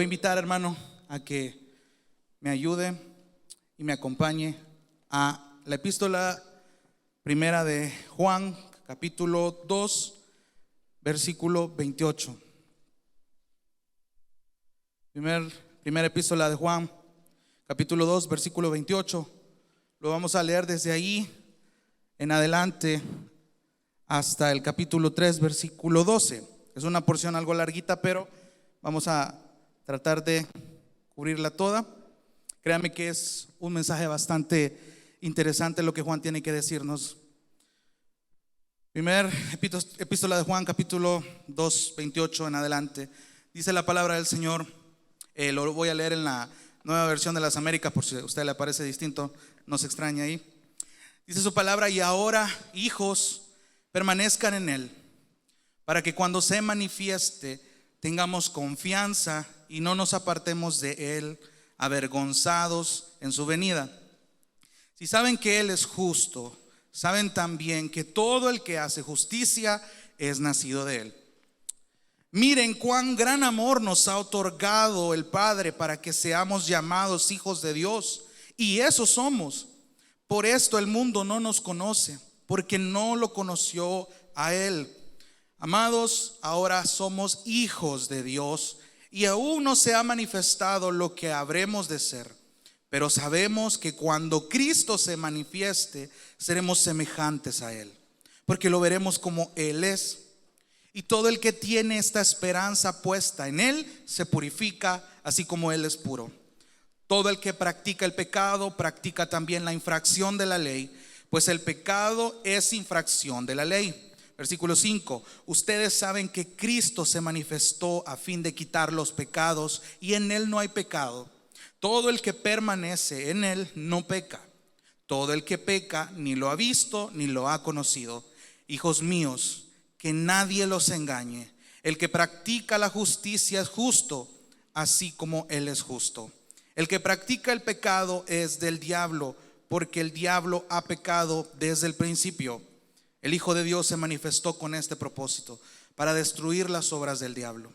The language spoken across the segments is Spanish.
Le voy a invitar, hermano, a que me ayude y me acompañe a la epístola primera de Juan, capítulo 2, versículo 28. Primera epístola de Juan, capítulo 2, versículo 28. Lo vamos a leer desde ahí en adelante hasta el capítulo 3, versículo 12. Es una porción algo larguita, pero vamos a tratar de cubrirla toda. Créame que es un mensaje bastante interesante lo que Juan tiene que decirnos. Primer epístola de Juan, capítulo 2, 28 en adelante. Dice la palabra del Señor. Lo voy a leer en la Nueva Versión de las Américas, por si a usted le parece distinto, no se extraña ahí. Dice su palabra: y ahora, hijos, permanezcan en Él, para que cuando se manifieste tengamos confianza y no nos apartemos de Él, avergonzados en su venida. Si saben que Él es justo, saben también que todo el que hace justicia es nacido de Él. Miren cuán gran amor nos ha otorgado el Padre para que seamos llamados hijos de Dios, y eso somos. Por esto el mundo no nos conoce, porque no lo conoció a Él. Amados, ahora somos hijos de Dios, y aún no se ha manifestado lo que habremos de ser. Pero sabemos que cuando Cristo se manifieste, seremos semejantes a Él, porque lo veremos como Él es. Y todo el que tiene esta esperanza puesta en Él se purifica, así como Él es puro. Todo el que practica el pecado practica también la infracción de la ley, pues el pecado es infracción de la ley. Versículo 5: ustedes saben que Cristo se manifestó a fin de quitar los pecados, y en Él no hay pecado. Todo el que permanece en Él no peca. Todo el que peca ni lo ha visto ni lo ha conocido. Hijos míos, que nadie los engañe. El que practica la justicia es justo, así como Él es justo. El que practica el pecado es del diablo, porque el diablo ha pecado desde el principio. El Hijo de Dios se manifestó con este propósito, para destruir las obras del diablo.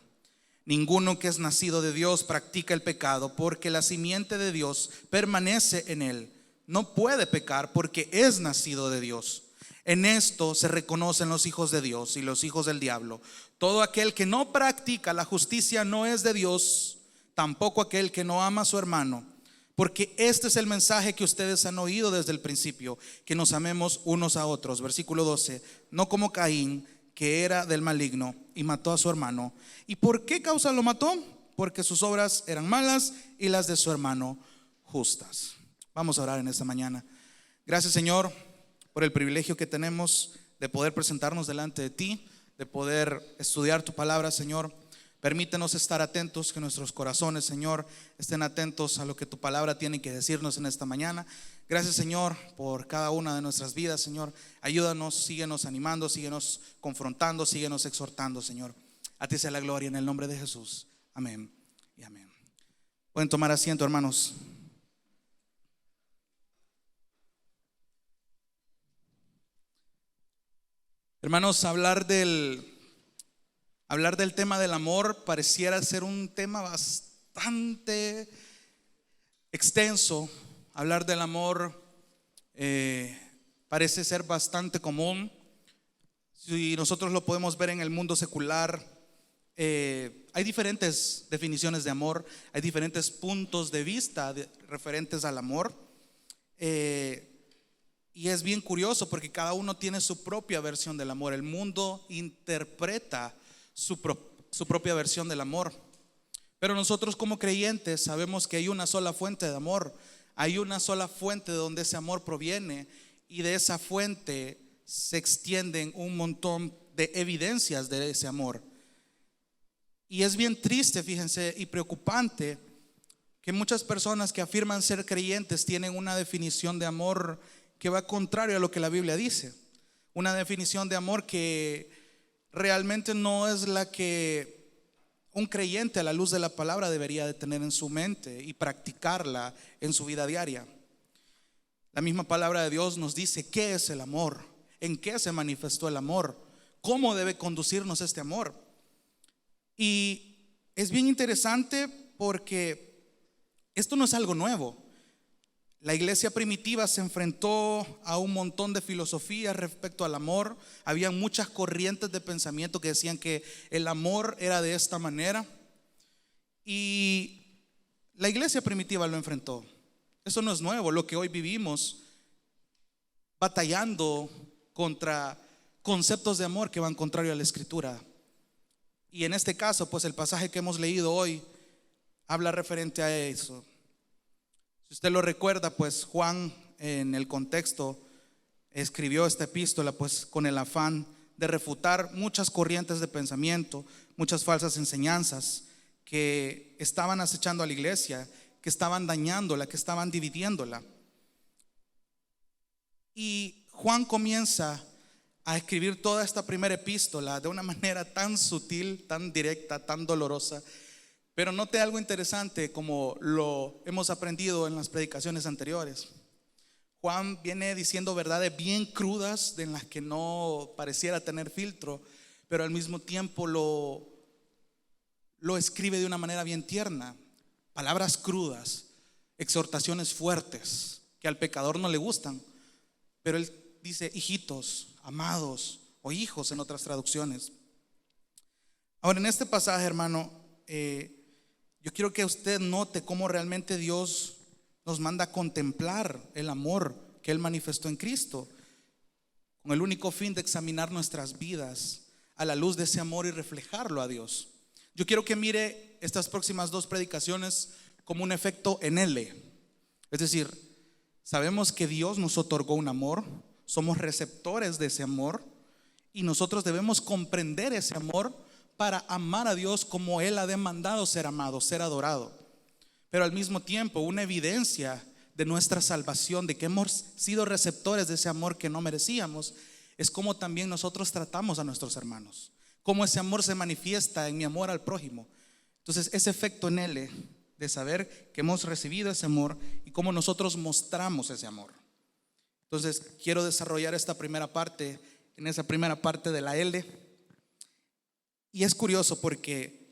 Ninguno que es nacido de Dios practica el pecado, porque la simiente de Dios permanece en él. No puede pecar porque es nacido de Dios. En esto se reconocen los hijos de Dios y los hijos del diablo. Todo aquel que no practica la justicia no es de Dios, tampoco aquel que no ama a su hermano. Porque este es el mensaje que ustedes han oído desde el principio, que nos amemos unos a otros. Versículo 12: no como Caín, que era del maligno y mató a su hermano. ¿Y por qué causa lo mató? Porque sus obras eran malas y las de su hermano justas. Vamos a orar en esta mañana. Gracias, Señor, por el privilegio que tenemos de poder presentarnos delante de ti, de poder estudiar tu palabra, Señor. Permítenos estar atentos, que nuestros corazones, Señor, estén atentos a lo que tu palabra tiene que decirnos en esta mañana. Gracias, Señor, por cada una de nuestras vidas, Señor. Ayúdanos, síguenos animando, síguenos confrontando, síguenos exhortando, Señor. A ti sea la gloria en el nombre de Jesús. Amén y amén. Pueden tomar asiento, hermanos. Hermanos, hablar del tema del amor pareciera ser un tema bastante extenso. Hablar del amor parece ser bastante común. Si nosotros lo podemos ver en el mundo secular, hay diferentes definiciones de amor, hay diferentes puntos de vista referentes al amor. Y es bien curioso porque cada uno tiene su propia versión del amor. El mundo interpreta su propia versión del amor. Pero nosotros como creyentes sabemos que hay una sola fuente de amor. Hay una sola fuente de donde ese amor proviene, y de esa fuente se extienden un montón de evidencias de ese amor. Y es bien triste, fíjense, y preocupante que muchas personas que afirman ser creyentes tienen una definición de amor que va contrario a lo que la Biblia dice. Una definición de amor que realmente no es la que un creyente a la luz de la palabra debería de tener en su mente y practicarla en su vida diaria. La misma palabra de Dios nos dice qué es el amor, en qué se manifestó el amor, cómo debe conducirnos este amor. Y es bien interesante porque esto no es algo nuevo. La iglesia primitiva se enfrentó a un montón de filosofías respecto al amor. Habían muchas corrientes de pensamiento que decían que el amor era de esta manera. Y la iglesia primitiva lo enfrentó. Eso no es nuevo. Lo que hoy vivimos batallando contra conceptos de amor que van contrario a la escritura. Y en este caso, pues el pasaje que hemos leído hoy habla referente a eso. Si usted lo recuerda, pues Juan en el contexto escribió esta epístola pues con el afán de refutar muchas corrientes de pensamiento, muchas falsas enseñanzas que estaban acechando a la iglesia, que estaban dañándola, que estaban dividiéndola. Y Juan comienza a escribir toda esta primera epístola de una manera tan sutil, tan directa, tan dolorosa. Pero note algo interesante, como lo hemos aprendido en las predicaciones anteriores. Juan viene diciendo verdades bien crudas, en las que no pareciera tener filtro, pero al mismo tiempo lo escribe de una manera bien tierna. Palabras crudas, exhortaciones fuertes que al pecador no le gustan, pero él dice hijitos, amados, o hijos en otras traducciones. Ahora, en este pasaje, hermano, yo quiero que usted note cómo realmente Dios nos manda a contemplar el amor que Él manifestó en Cristo, con el único fin de examinar nuestras vidas a la luz de ese amor y reflejarlo a Dios. Yo quiero que mire estas próximas dos predicaciones como un efecto en L. Es decir, sabemos que Dios nos otorgó un amor, somos receptores de ese amor y nosotros debemos comprender ese amor para amar a Dios como Él ha demandado ser amado, ser adorado. Pero al mismo tiempo, una evidencia de nuestra salvación, de que hemos sido receptores de ese amor que no merecíamos, es como también nosotros tratamos a nuestros hermanos, cómo ese amor se manifiesta en mi amor al prójimo. Entonces, ese efecto en Él de saber que hemos recibido ese amor y cómo nosotros mostramos ese amor. Entonces, quiero desarrollar esta primera parte, en esa primera parte de la L. Y es curioso porque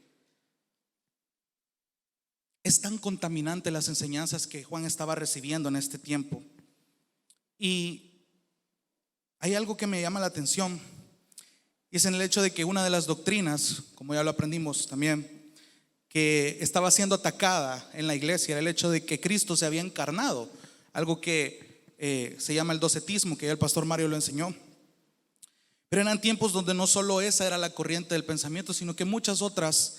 es tan contaminante las enseñanzas que Juan estaba recibiendo en este tiempo. Y hay algo que me llama la atención, y es en el hecho de que una de las doctrinas, como ya lo aprendimos también, que estaba siendo atacada en la iglesia, era el hecho de que Cristo se había encarnado, algo que se llama el docetismo, que ya el pastor Mario lo enseñó. Pero eran tiempos donde no solo esa era la corriente del pensamiento, sino que muchas otras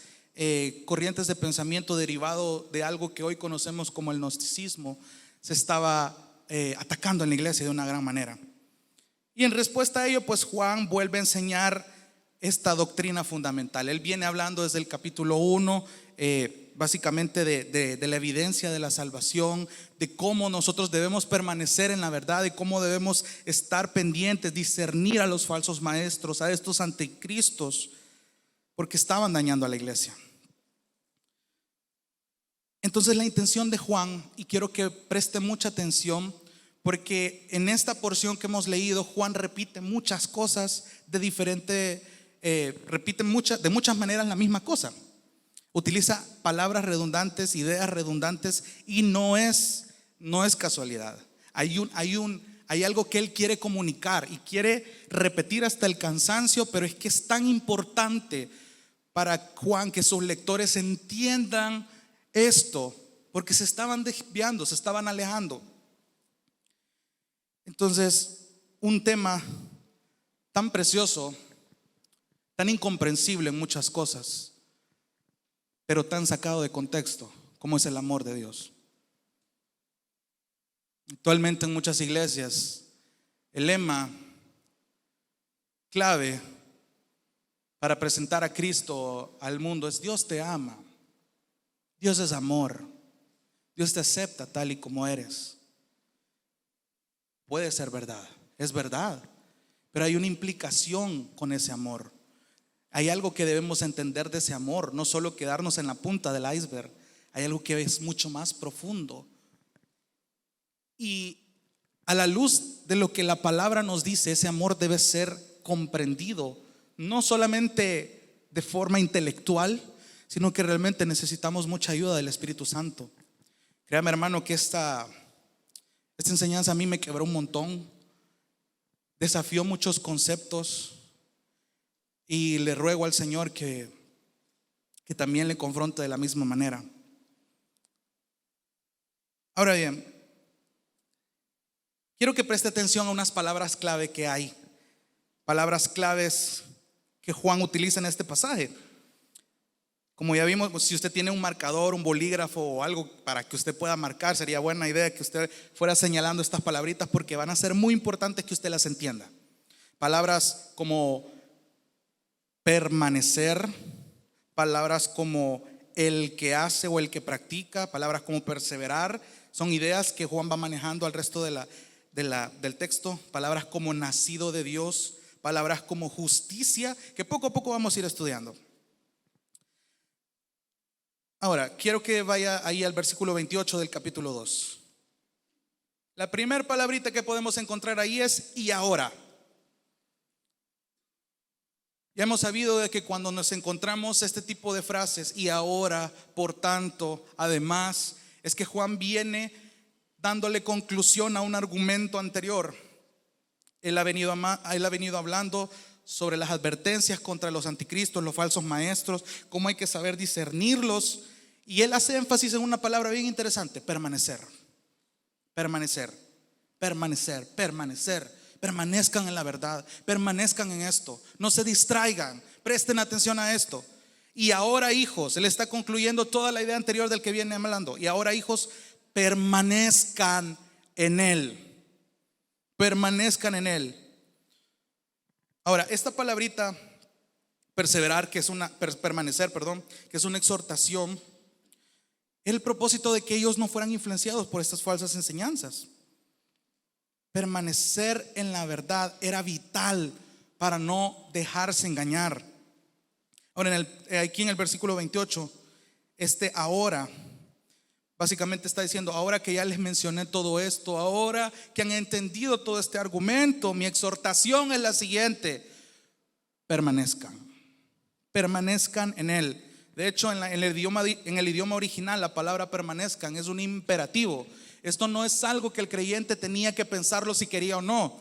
corrientes de pensamiento derivado de algo que hoy conocemos como el gnosticismo se estaba atacando en la iglesia de una gran manera. Y en respuesta a ello, pues Juan vuelve a enseñar esta doctrina fundamental. Él viene hablando desde el capítulo 1 básicamente de la evidencia de la salvación, de cómo nosotros debemos permanecer en la verdad, de cómo debemos estar pendientes, discernir a los falsos maestros, a estos anticristos, porque estaban dañando a la iglesia. Entonces la intención de Juan, y quiero que preste mucha atención, porque en esta porción que hemos leído Juan repite muchas cosas de muchas maneras la misma cosa. Utiliza palabras redundantes, ideas redundantes, y no es casualidad. Hay algo que él quiere comunicar y quiere repetir hasta el cansancio, pero es que es tan importante para Juan que sus lectores entiendan esto, porque se estaban desviando, se estaban alejando. Entonces, un tema tan precioso, tan incomprensible en muchas cosas, pero tan sacado de contexto como es el amor de Dios. Actualmente en muchas iglesias el lema clave para presentar a Cristo al mundo es: Dios te ama, Dios es amor, Dios te acepta tal y como eres. Puede ser verdad, es verdad, pero hay una implicación con ese amor. Hay algo que debemos entender de ese amor, no solo quedarnos en la punta del iceberg. Hay algo que es mucho más profundo. Y a la luz de lo que la palabra nos dice, ese amor debe ser comprendido no solamente de forma intelectual, sino que realmente necesitamos mucha ayuda del Espíritu Santo. Créame, hermano, que esta enseñanza a mí me quebró un montón, desafió muchos conceptos, y le ruego al Señor que también le confronte de la misma manera. Ahora bien, quiero que preste atención a unas palabras clave que hay, palabras claves que Juan utiliza en este pasaje. Como ya vimos, si usted tiene un marcador, un bolígrafo o algo para que usted pueda marcar, sería buena idea que usted fuera señalando estas palabritas, porque van a ser muy importantes que usted las entienda. Palabras como permanecer, palabras como el que hace o el que practica, palabras como perseverar, son ideas que Juan va manejando al resto del texto. Palabras como nacido de Dios, palabras como justicia, que poco a poco vamos a ir estudiando. Ahora, quiero que vaya ahí al versículo 28 del capítulo 2. La primera palabrita que podemos encontrar ahí es y ahora. Ya hemos sabido de que cuando nos encontramos este tipo de frases, y ahora, por tanto, además, es que Juan viene dándole conclusión a un argumento anterior. Él ha venido hablando sobre las advertencias contra los anticristos, los falsos maestros, cómo hay que saber discernirlos, y él hace énfasis en una palabra bien interesante: permanecer. Permanecer, permanecer, permanecer. Permanezcan en la verdad, permanezcan en esto, no se distraigan, presten atención a esto. Y ahora, hijos, él está concluyendo toda la idea anterior del que viene hablando. Y ahora, hijos, permanezcan en él. Permanezcan en él. Ahora, esta palabrita perseverar, que es permanecer, que es una exhortación, el propósito de que ellos no fueran influenciados por estas falsas enseñanzas. Permanecer en la verdad era vital para no dejarse engañar. Ahora, aquí en el versículo 28, ahora básicamente está diciendo: ahora que ya les mencioné todo esto, ahora que han entendido todo este argumento, mi exhortación es la siguiente: permanezcan en él. De hecho, en el idioma original, la palabra permanezcan es un imperativo. Esto no es algo que el creyente tenía que pensarlo si quería o no.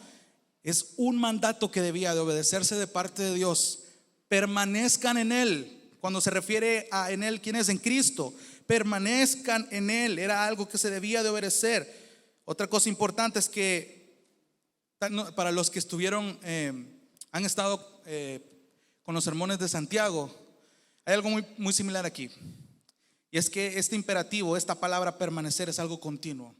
Es un mandato que debía de obedecerse de parte de Dios. Permanezcan en él. Cuando se refiere a en él, ¿quién es? En Cristo. Permanezcan en él. Era algo que se debía de obedecer. Otra cosa importante es que para los que han estado con los sermones de Santiago, hay algo muy similar aquí. Y es que este imperativo, esta palabra permanecer, es algo continuo.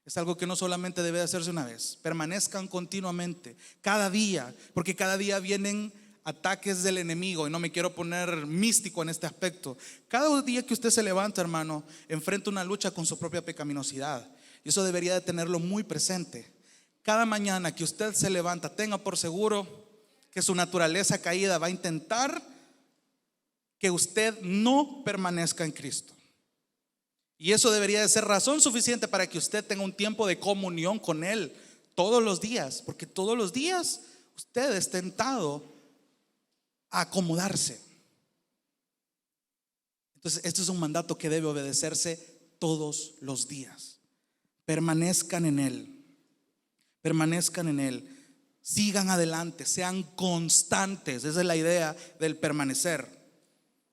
Es algo que no solamente debe de hacerse una vez. Permanezcan continuamente, cada día, porque cada día vienen ataques del enemigo. Y no me quiero poner místico en este aspecto. Cada día que usted se levanta, hermano, enfrenta una lucha con su propia pecaminosidad. Y eso debería de tenerlo muy presente. Cada mañana que usted se levanta, tenga por seguro que su naturaleza caída va a intentar que usted no permanezca en Cristo. Y eso debería de ser razón suficiente para que usted tenga un tiempo de comunión con Él todos los días, porque todos los días usted es tentado a acomodarse. Entonces, esto es un mandato que debe obedecerse todos los días. Permanezcan en Él. Permanezcan en Él. Sigan adelante, sean constantes. Esa es la idea del permanecer.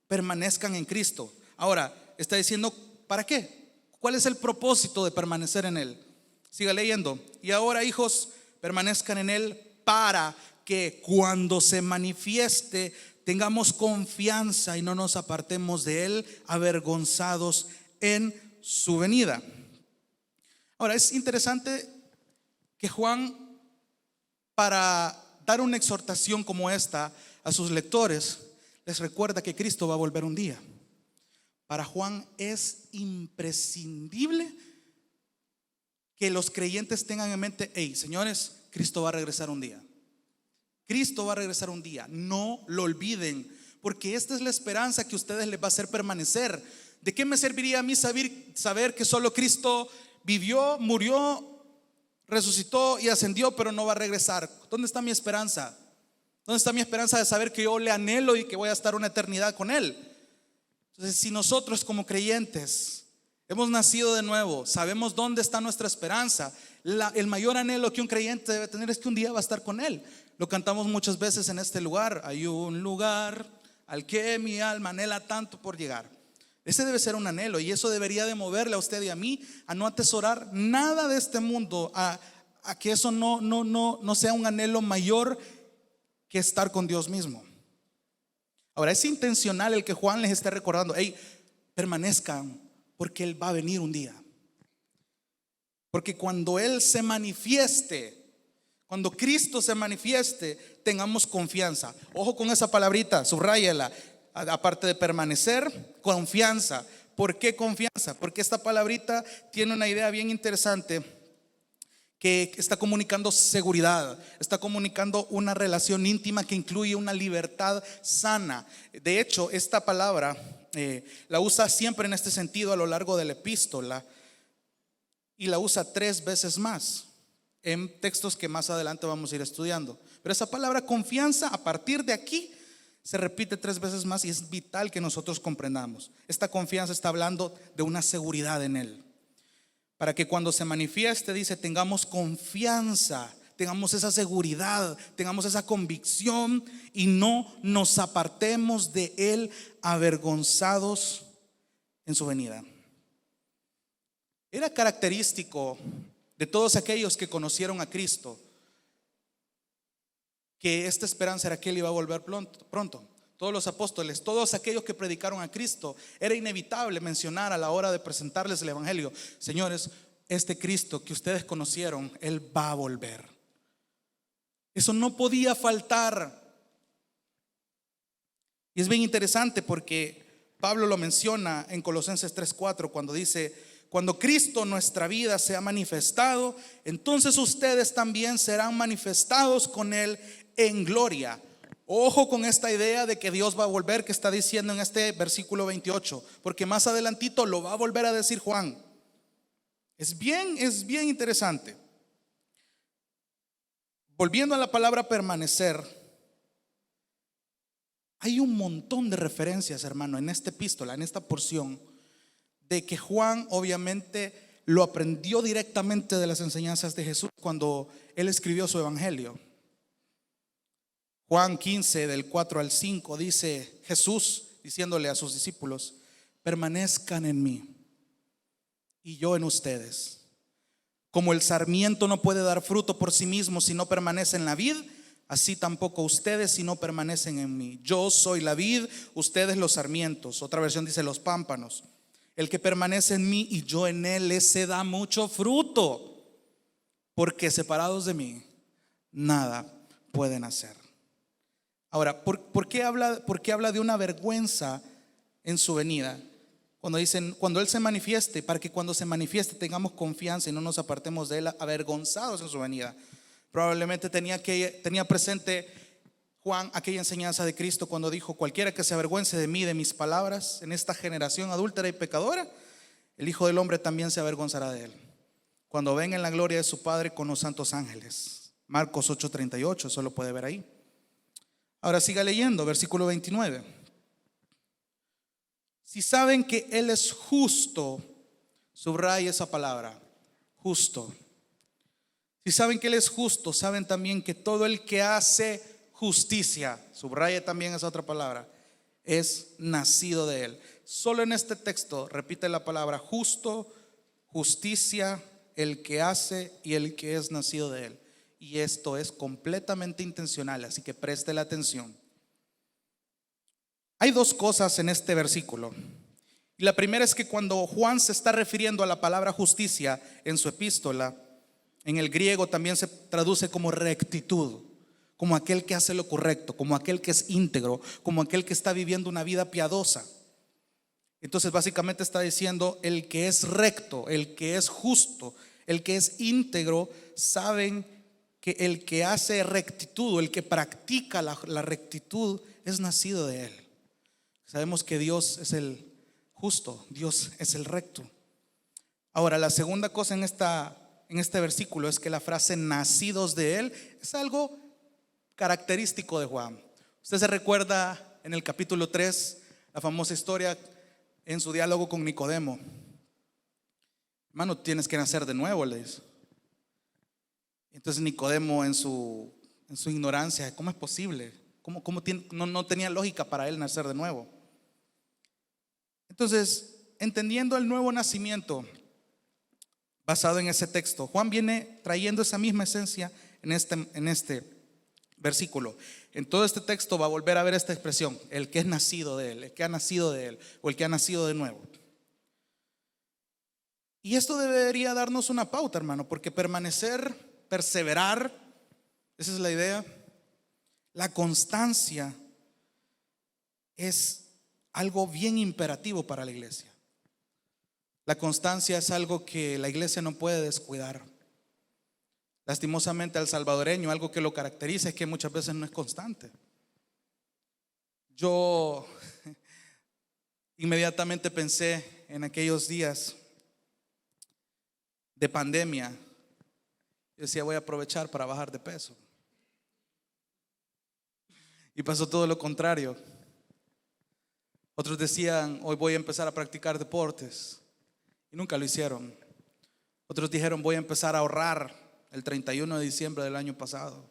Permanezcan en Cristo. Ahora, está diciendo, ¿para qué? ¿Cuál es el propósito de permanecer en Él? Siga leyendo. Y ahora, hijos, permanezcan en Él para que cuando se manifieste tengamos confianza y no nos apartemos de Él avergonzados en su venida. Ahora, es interesante que Juan, para dar una exhortación como esta a sus lectores, les recuerda que Cristo va a volver un día. Para Juan es imprescindible que los creyentes tengan en mente: hey, señores, Cristo va a regresar un día. Cristo va a regresar un día. No lo olviden, porque esta es la esperanza que a ustedes les va a hacer permanecer. ¿De qué me serviría a mí saber que solo Cristo vivió, murió, resucitó y ascendió, pero no va a regresar? ¿Dónde está mi esperanza? ¿Dónde está mi esperanza de saber que yo le anhelo y que voy a estar una eternidad con Él? Entonces, si nosotros como creyentes hemos nacido de nuevo, sabemos dónde está nuestra esperanza, el mayor anhelo que un creyente debe tener es que un día va a estar con Él. Lo cantamos muchas veces en este lugar: hay un lugar al que mi alma anhela tanto por llegar. Ese debe ser un anhelo, y eso debería de moverle a usted y a mí a no atesorar nada de este mundo, a que eso no sea un anhelo mayor que estar con Dios mismo. Ahora, es intencional el que Juan les esté recordando: hey, permanezcan, porque Él va a venir un día. Porque cuando Él se manifieste, cuando Cristo se manifieste, tengamos confianza. Ojo con esa palabrita, subráyela. Aparte de permanecer, confianza. ¿Por qué confianza? Porque esta palabrita tiene una idea bien interesante, que está comunicando seguridad, está comunicando una relación íntima que incluye una libertad sana. De hecho, esta palabra la usa siempre en este sentido a lo largo de la epístola, y la usa 3 veces más en textos que más adelante vamos a ir estudiando. Pero esa palabra confianza, a partir de aquí, se repite 3 veces más, y es vital que nosotros comprendamos. Esta confianza está hablando de una seguridad en Él, para que cuando se manifieste, dice, tengamos confianza, tengamos esa seguridad, tengamos esa convicción, y no nos apartemos de Él avergonzados en su venida. Era característico de todos aquellos que conocieron a Cristo que esta esperanza era que Él iba a volver pronto. Todos los apóstoles, todos aquellos que predicaron a Cristo, era inevitable mencionar a la hora de presentarles el evangelio: señores, este Cristo que ustedes conocieron, Él va a volver. Eso no podía faltar. Y es bien interesante porque Pablo lo menciona en Colosenses 3:4, cuando dice: cuando Cristo nuestra vida se ha manifestado, entonces ustedes también serán manifestados con Él en gloria. Ojo con esta idea de que Dios va a volver, que está diciendo en este versículo 28, porque más adelantito lo va a volver a decir Juan. Es bien interesante. Volviendo a la palabra permanecer, hay un montón de referencias, hermano, en esta epístola, en esta porción, de que Juan obviamente lo aprendió directamente de las enseñanzas de Jesús cuando él escribió su evangelio. Juan 15, del 4 al 5, dice Jesús diciéndole a sus discípulos: permanezcan en mí y yo en ustedes. Como el sarmiento no puede dar fruto por sí mismo si no permanece en la vid, así tampoco ustedes si no permanecen en mí. Yo soy la vid, ustedes los sarmientos. Otra versión dice los pámpanos. El que permanece en mí y yo en él, ese da mucho fruto, porque separados de mí nada pueden hacer. Ahora, ¿por qué habla de una vergüenza en su venida? Cuando dicen, cuando Él se manifieste, para que cuando se manifieste tengamos confianza y no nos apartemos de Él avergonzados en su venida. Probablemente tenía presente Juan aquella enseñanza de Cristo cuando dijo: cualquiera que se avergüence de mí, de mis palabras, en esta generación adúltera y pecadora, el Hijo del Hombre también se avergonzará de Él cuando venga en la gloria de su Padre con los santos ángeles. Marcos 8:38, eso lo puede ver ahí. Ahora siga leyendo, versículo 29. Si saben que Él es justo, subraya esa palabra, justo. Si saben que Él es justo, saben también que todo el que hace justicia, subraya también esa otra palabra, es nacido de Él. Solo en este texto repite la palabra justo, justicia, el que hace y el que es nacido de Él. Y esto es completamente intencional, así que preste la atención. Hay 2 cosas en este versículo. Y la primera es que cuando Juan se está refiriendo a la palabra justicia en su epístola, en el griego también se traduce como rectitud, como aquel que hace lo correcto, como aquel que es íntegro, como aquel que está viviendo una vida piadosa. Entonces básicamente está diciendo: el que es recto, el que es justo, el que es íntegro, saben que el que hace rectitud, el que practica la rectitud, es nacido de Él. Sabemos que Dios es el justo, Dios es el recto. Ahora, la segunda cosa en este versículo es que la frase nacidos de Él es algo característico de Juan. Usted se recuerda en el capítulo 3 la famosa historia en su diálogo con Nicodemo. Hermano, tienes que nacer de nuevo, le dice. Entonces Nicodemo en su ignorancia, ¿cómo es posible? No tenía lógica para él nacer de nuevo. Entonces, entendiendo el nuevo nacimiento basado en ese texto, Juan viene trayendo esa misma esencia en este versículo. En todo este texto va a volver a ver esta expresión: el que es nacido de él, el que ha nacido de él, o el que ha nacido de nuevo. Y esto debería darnos una pauta, hermano, porque permanecer, perseverar, esa es la idea. La constancia es algo bien imperativo para la iglesia. La constancia es algo que la iglesia no puede descuidar. Lastimosamente al salvadoreño algo que lo caracteriza es que muchas veces no es constante. Yo inmediatamente pensé en aquellos días de pandemia. Yo decía, voy a aprovechar para bajar de peso. Y pasó todo lo contrario. Otros decían, hoy voy a empezar a practicar deportes, y nunca lo hicieron. Otros dijeron, voy a empezar a ahorrar el 31 de diciembre del año pasado,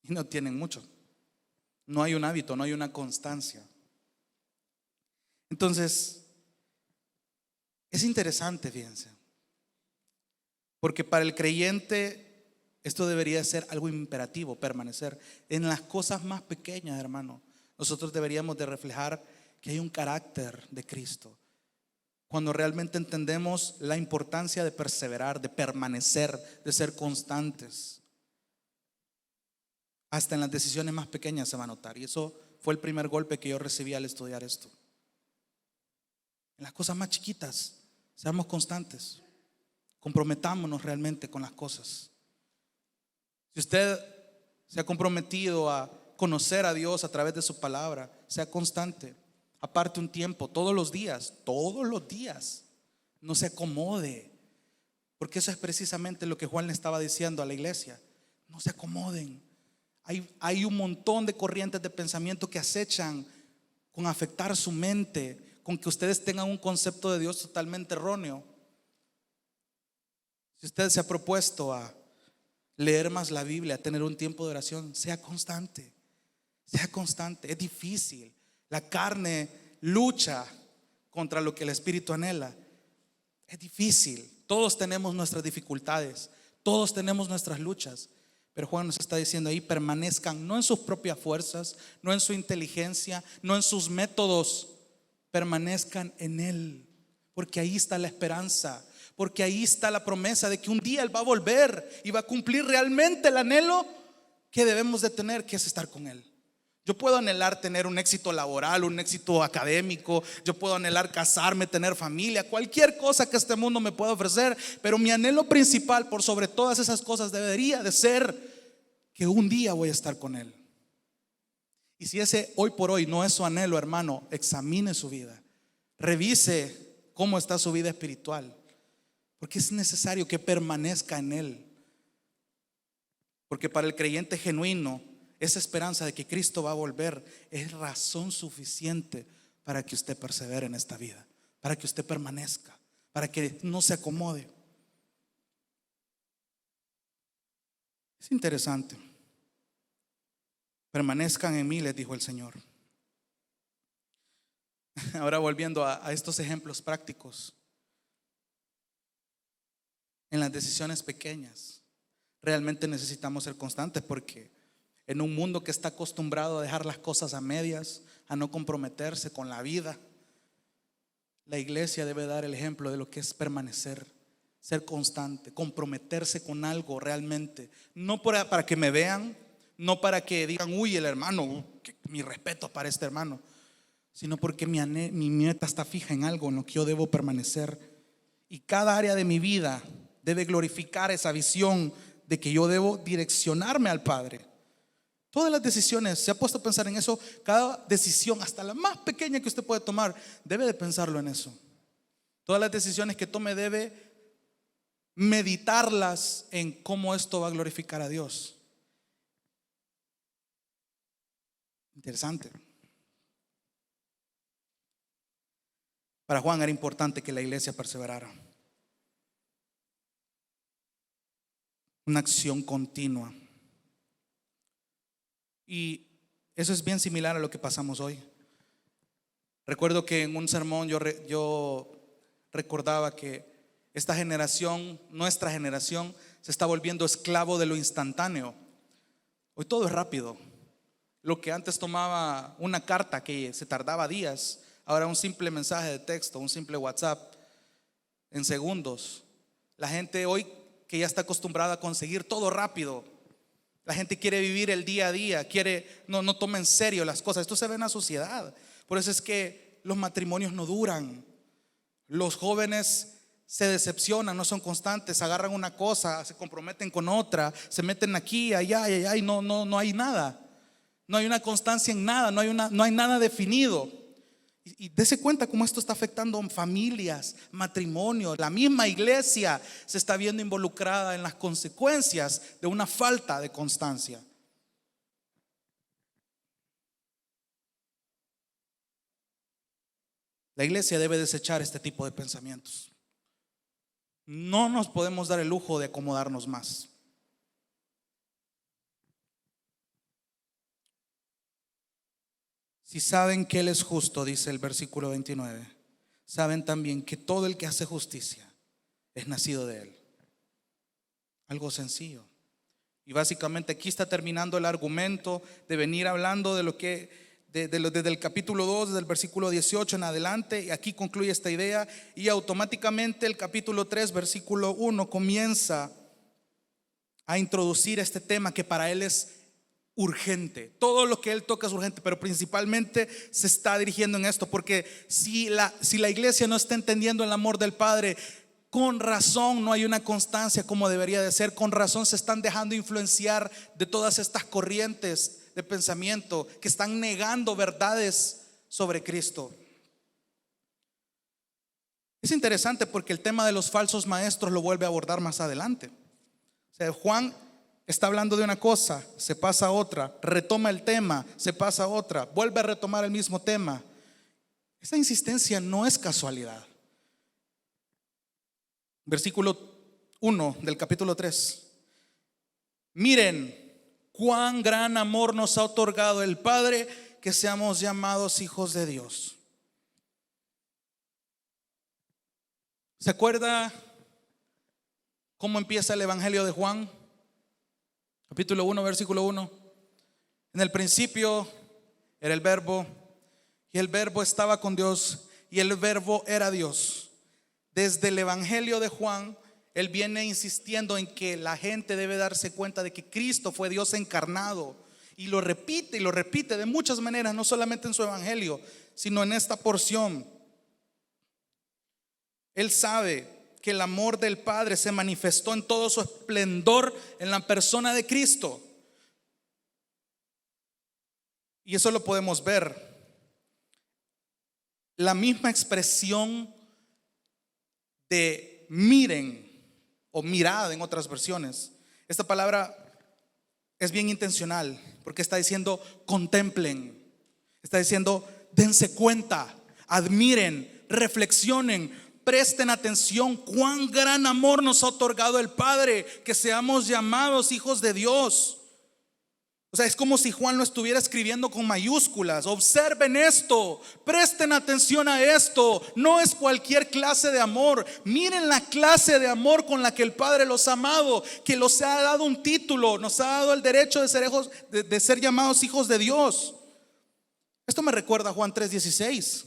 y no tienen mucho. No hay un hábito, no hay una constancia. Entonces es interesante, fíjense, porque para el creyente esto debería ser algo imperativo: permanecer en las cosas más pequeñas, hermano. Nosotros deberíamos de reflejar que hay un carácter de Cristo. Cuando realmente entendemos la importancia de perseverar, de permanecer, de ser constantes, hasta en las decisiones más pequeñas se va a notar. Y eso fue el primer golpe que yo recibí al estudiar esto. En las cosas más chiquitas, seamos constantes, comprometámonos realmente con las cosas. Si usted se ha comprometido a conocer a Dios a través de su palabra, sea constante. Aparte un tiempo, todos los días, no se acomode, porque eso es precisamente lo que Juan le estaba diciendo a la iglesia: no se acomoden. Hay un montón de corrientes de pensamiento que acechan con afectar su mente, con que ustedes tengan un concepto de Dios totalmente erróneo. Si usted se ha propuesto a leer más la Biblia, a tener un tiempo de oración, sea constante. Es difícil. La carne lucha contra lo que el espíritu anhela. Es difícil. Todos tenemos nuestras dificultades, todos tenemos nuestras luchas. Pero Juan nos está diciendo ahí: permanezcan no en sus propias fuerzas, no en su inteligencia, no en sus métodos. Permanezcan en Él, porque ahí está la esperanza, porque ahí está la promesa de que un día Él va a volver y va a cumplir realmente el anhelo que debemos de tener, que es estar con Él. Yo puedo anhelar tener un éxito laboral, un éxito académico, yo puedo anhelar casarme, tener familia, cualquier cosa que este mundo me pueda ofrecer, pero mi anhelo principal por sobre todas esas cosas debería de ser que un día voy a estar con Él. Y si ese hoy por hoy no es su anhelo, hermano, examine su vida, revise cómo está su vida espiritual, porque es necesario que permanezca en Él. Porque para el creyente genuino, esa esperanza de que Cristo va a volver es razón suficiente para que usted persevere en esta vida, para que usted permanezca, para que no se acomode. Es interesante. Permanezcan en mí, les dijo el Señor. Ahora volviendo a estos ejemplos prácticos, en las decisiones pequeñas realmente necesitamos ser constantes, porque en un mundo que está acostumbrado a dejar las cosas a medias, a no comprometerse con la vida, la iglesia debe dar el ejemplo de lo que es permanecer, ser constante, comprometerse con algo realmente. No para que me vean, no para que digan, uy, el hermano, mi respeto para este hermano, sino porque mi meta está fija en algo en lo que yo debo permanecer. Y cada área de mi vida debe glorificar esa visión de que yo debo direccionarme al Padre. Todas las decisiones, ¿se ha puesto a pensar en eso? Cada decisión, hasta la más pequeña que usted puede tomar, debe de pensarlo en eso. Todas las decisiones que tome debe meditarlas en cómo esto va a glorificar a Dios. Interesante. Para Juan era importante que la iglesia perseverara. Una acción continua. Y eso es bien similar a lo que pasamos hoy. Recuerdo que en un sermón yo recordaba que esta generación, nuestra generación, se está volviendo esclavo de lo instantáneo. Hoy todo es rápido. Lo que antes tomaba una carta que se tardaba días, ahora un simple mensaje de texto, un simple WhatsApp, en segundos. La gente hoy que ya está acostumbrada a conseguir todo rápido, la gente quiere vivir el día a día, no toma en serio las cosas. Esto se ve en la sociedad. Por eso es que los matrimonios no duran. Los jóvenes se decepcionan, no son constantes, agarran una cosa, se comprometen con otra, se meten aquí, allá y no hay nada. No hay una constancia en nada, no hay nada definido. Y dése cuenta cómo esto está afectando familias, matrimonios. La misma iglesia se está viendo involucrada en las consecuencias de una falta de constancia. La iglesia debe desechar este tipo de pensamientos. No nos podemos dar el lujo de acomodarnos más. Si saben que Él es justo, dice el versículo 29, saben también que todo el que hace justicia es nacido de Él. Algo sencillo. Y básicamente aquí está terminando el argumento de venir hablando de lo que desde el capítulo 2, desde el versículo 18 en adelante, y aquí concluye esta idea, y automáticamente el capítulo 3, versículo 1 comienza a introducir este tema que para él es urgente. Todo lo que él toca es urgente, pero principalmente se está dirigiendo en esto, porque si la iglesia no está entendiendo el amor del Padre, con razón no hay una constancia como debería de ser. Con razón se están dejando influenciar de todas estas corrientes de pensamiento que están negando verdades sobre Cristo. Es interesante porque el tema de los falsos maestros lo vuelve a abordar más adelante. O sea, Juan está hablando de una cosa, se pasa a otra, retoma el tema, se pasa a otra, vuelve a retomar el mismo tema. Esta insistencia no es casualidad. Versículo 1 del capítulo 3. Miren cuán gran amor nos ha otorgado el Padre, que seamos llamados hijos de Dios. ¿Se acuerda cómo empieza el Evangelio de Juan? Capítulo 1, versículo 1. En el principio era el Verbo, y el Verbo estaba con Dios, y el Verbo era Dios. Desde el Evangelio de Juan, él viene insistiendo en que la gente debe darse cuenta de que Cristo fue Dios encarnado, y lo repite de muchas maneras, no solamente en su Evangelio, sino en esta porción. Él sabe que el amor del Padre se manifestó en todo su esplendor en la persona de Cristo, y eso lo podemos ver. La misma expresión de miren o mirad en otras versiones, esta palabra es bien intencional porque está diciendo contemplen, está diciendo dense cuenta, admiren, reflexionen, presten atención. Cuán gran amor nos ha otorgado el Padre, que seamos llamados hijos de Dios. O sea, es como si Juan lo estuviera escribiendo con mayúsculas. Observen esto, presten atención a esto. No es cualquier clase de amor. Miren la clase de amor con la que el Padre los ha amado, que los ha dado un título, nos ha dado el derecho de ser llamados hijos de Dios. Esto me recuerda a Juan 3:16,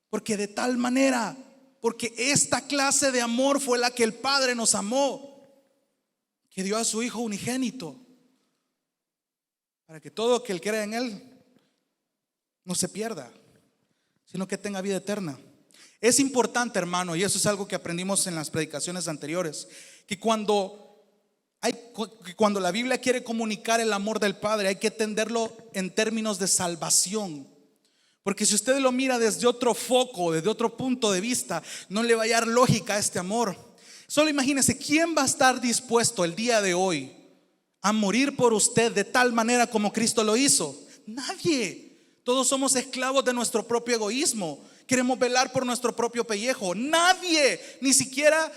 porque de tal manera, porque esta clase de amor fue la que el Padre nos amó, que dio a su Hijo unigénito, para que todo aquel que crea en Él no se pierda, sino que tenga vida eterna. Es importante, hermano, y eso es algo que aprendimos en las predicaciones anteriores, que cuando la Biblia quiere comunicar el amor del Padre, hay que entenderlo en términos de salvación. Porque si usted lo mira desde otro foco, desde otro punto de vista, no le va a hallar lógica a este amor. Solo imagínese, ¿quién va a estar dispuesto el día de hoy a morir por usted de tal manera como Cristo lo hizo? Nadie. Todos somos esclavos de nuestro propio egoísmo. Queremos velar por nuestro propio pellejo. Nadie, ni siquiera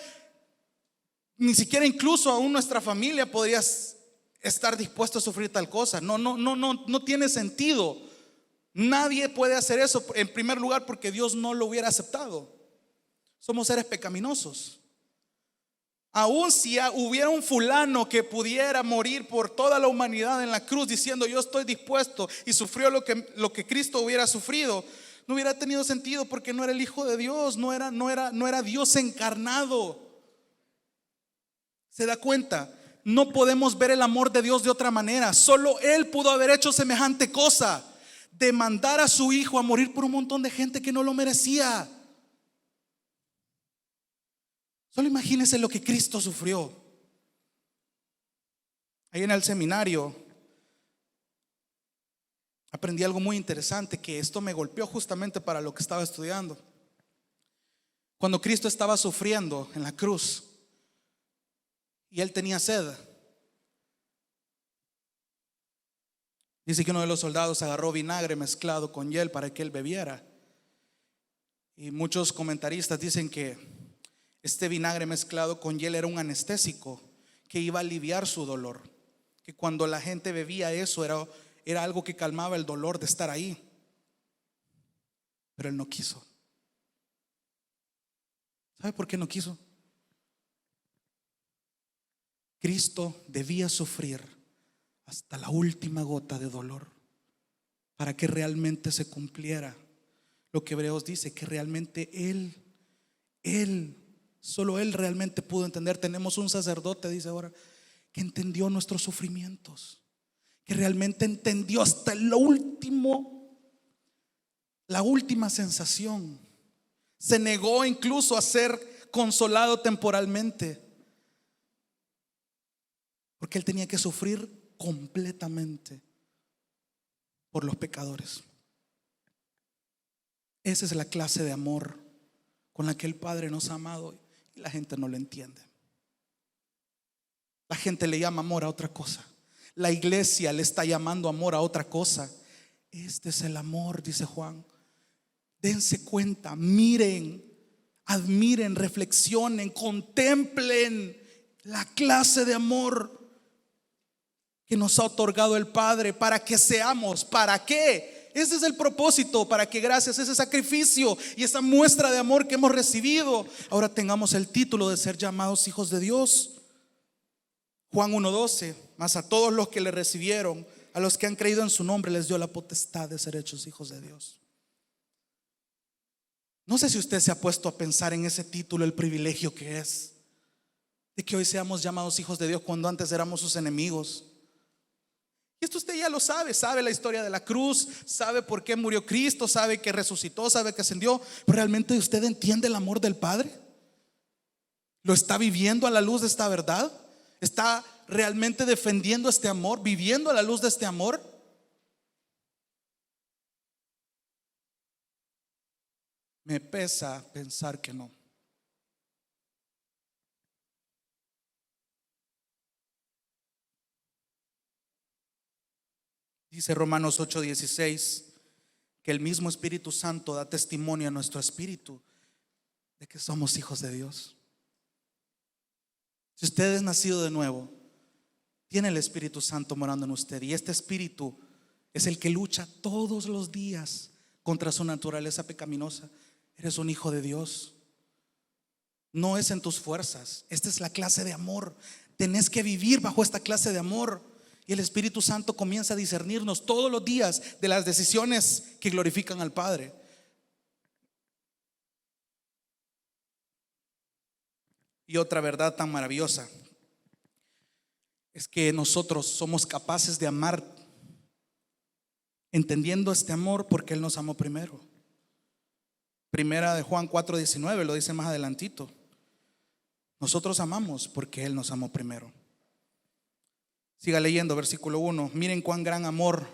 incluso aún nuestra familia podría estar dispuesto a sufrir tal cosa. No tiene sentido. Nadie puede hacer eso, en primer lugar porque Dios no lo hubiera aceptado. Somos seres pecaminosos. Aún si hubiera un fulano que pudiera morir por toda la humanidad en la cruz diciendo yo estoy dispuesto, y sufrió lo que Cristo hubiera sufrido, no hubiera tenido sentido porque no era el Hijo de Dios, no era Dios encarnado. ¿Se da cuenta? No podemos ver el amor de Dios de otra manera. Solo Él pudo haber hecho semejante cosa, de mandar a su Hijo a morir por un montón de gente que no lo merecía. Solo imagínense lo que Cristo sufrió. Ahí en el seminario aprendí algo muy interesante, que esto me golpeó justamente para lo que estaba estudiando. Cuando Cristo estaba sufriendo en la cruz y Él tenía sed, dice que uno de los soldados agarró vinagre mezclado con hiel para que Él bebiera. Y muchos comentaristas dicen que este vinagre mezclado con hiel era un anestésico que iba a aliviar su dolor, que cuando la gente bebía eso era algo que calmaba el dolor de estar ahí. Pero Él no quiso. ¿Sabe por qué no quiso? Cristo debía sufrir hasta la última gota de dolor para que realmente se cumpliera lo que Hebreos dice, que realmente solo Él realmente pudo entender. Tenemos un sacerdote, dice ahora, que entendió nuestros sufrimientos, que realmente entendió hasta la última sensación. Se negó incluso a ser consolado temporalmente, porque Él tenía que sufrir completamente por los pecadores. Esa es la clase de amor con la que el Padre nos ha amado, y la gente no lo entiende. La gente le llama amor a otra cosa. La iglesia le está llamando amor a otra cosa. Este es el amor, dice Juan. Dense cuenta, miren, admiren, reflexionen, contemplen la clase de amor que nos ha otorgado el Padre para que seamos. ¿Para qué? Ese es el propósito, para que gracias a ese sacrificio y esa muestra de amor que hemos recibido, ahora tengamos el título de ser llamados hijos de Dios. Juan 1:12, mas a todos los que le recibieron, a los que han creído en su nombre, les dio la potestad de ser hechos hijos de Dios. No sé si usted se ha puesto a pensar en ese título, el privilegio que es de que hoy seamos llamados hijos de Dios cuando antes éramos sus enemigos. Y esto usted ya lo sabe la historia de la cruz, sabe por qué murió Cristo, sabe que resucitó, sabe que ascendió. Pero ¿realmente usted entiende el amor del Padre? ¿Lo está viviendo a la luz de esta verdad? ¿Está realmente defendiendo este amor, viviendo a la luz de este amor? Me pesa pensar que no. Dice Romanos 8:16 que el mismo Espíritu Santo da testimonio a nuestro espíritu de que somos hijos de Dios. Si usted es nacido de nuevo, tiene el Espíritu Santo morando en usted, y este Espíritu es el que lucha todos los días contra su naturaleza pecaminosa. Eres un hijo de Dios. No es en tus fuerzas. Esta es la clase de amor. Tenés que vivir bajo esta clase de amor. Y el Espíritu Santo comienza a discernirnos todos los días de las decisiones que glorifican al Padre. Y otra verdad tan maravillosa es que nosotros somos capaces de amar entendiendo este amor porque Él nos amó primero. Primera de Juan 4:19 lo dice más adelantito. Nosotros amamos porque Él nos amó primero. Siga leyendo, versículo 1. Miren cuán gran amor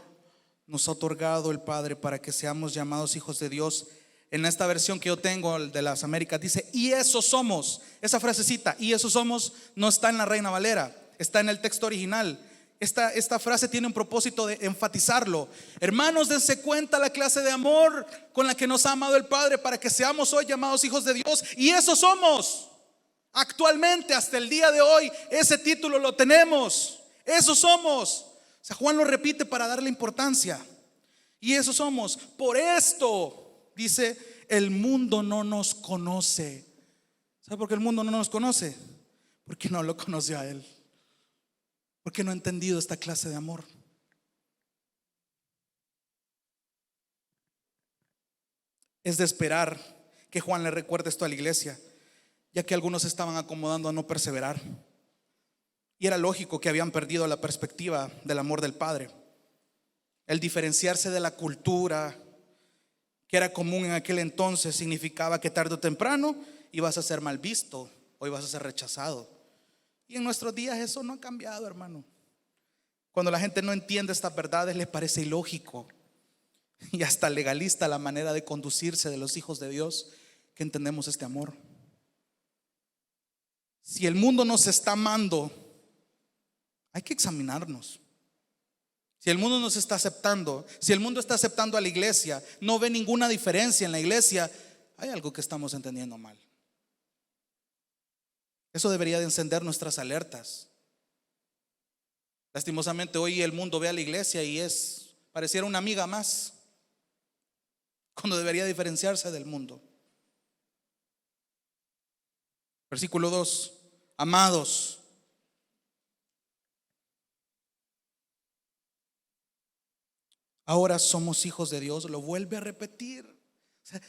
nos ha otorgado el Padre para que seamos llamados hijos de Dios. En esta versión que yo tengo de las Américas dice, y eso somos. Esa frasecita, y eso somos, no está en la Reina Valera, está en el texto original. esta frase tiene un propósito de enfatizarlo. Hermanos, dense cuenta la clase de amor con la que nos ha amado el Padre para que seamos hoy llamados hijos de Dios. Y eso somos. Actualmente, hasta el día de hoy, ese título lo tenemos. Eso somos. O sea, Juan lo repite para darle importancia. Y eso somos. Por esto, dice, el mundo no nos conoce. ¿Sabe por qué el mundo no nos conoce? Porque no lo conoció a Él. Porque no ha entendido esta clase de amor. Es de esperar que Juan le recuerde esto a la iglesia, ya que algunos estaban acomodando a no perseverar. Y era lógico que habían perdido la perspectiva del amor del Padre. El diferenciarse de la cultura que era común en aquel entonces significaba que tarde o temprano ibas a ser mal visto o ibas a ser rechazado. Y en nuestros días eso no ha cambiado, hermano. Cuando la gente no entiende estas verdades, les parece ilógico y hasta legalista la manera de conducirse de los hijos de Dios que entendemos este amor. Si el mundo nos está amando, hay que examinarnos. Si el mundo nos está aceptando, si el mundo está aceptando a la iglesia, no ve ninguna diferencia en la iglesia, hay algo que estamos entendiendo mal. Eso debería de encender nuestras alertas. Lastimosamente hoy el mundo ve a la iglesia y pareciera una amiga más, cuando debería diferenciarse del mundo. Versículo 2: amados, ahora somos hijos de Dios. Lo vuelve a repetir. O sea,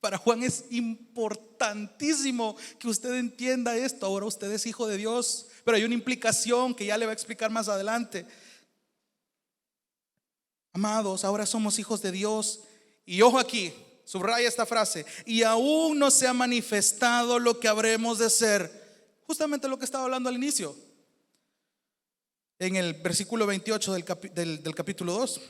para Juan es importantísimo que usted entienda esto. Ahora usted es hijo de Dios, pero hay una implicación que ya le va a explicar más adelante. Amados, ahora somos hijos de Dios. Y ojo aquí, subraya esta frase: y aún no se ha manifestado lo que habremos de ser. Justamente lo que estaba hablando al inicio, en el versículo 28 del capítulo 2.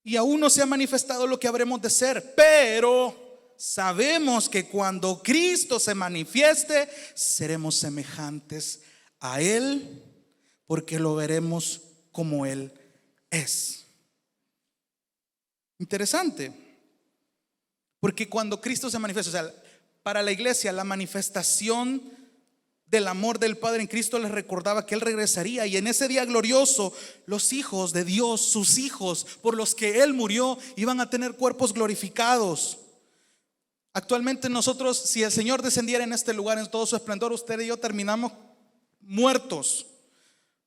Y aún no se ha manifestado lo que habremos de ser, pero sabemos que cuando Cristo se manifieste, seremos semejantes a Él, porque lo veremos como Él es. Interesante, porque cuando Cristo se manifiesta, o sea, para la iglesia la manifestación del amor del Padre en Cristo les recordaba que Él regresaría, y en ese día glorioso los hijos de Dios, sus hijos por los que Él murió, iban a tener cuerpos glorificados. Actualmente nosotros, si el Señor descendiera en este lugar en todo su esplendor, usted y yo terminamos muertos,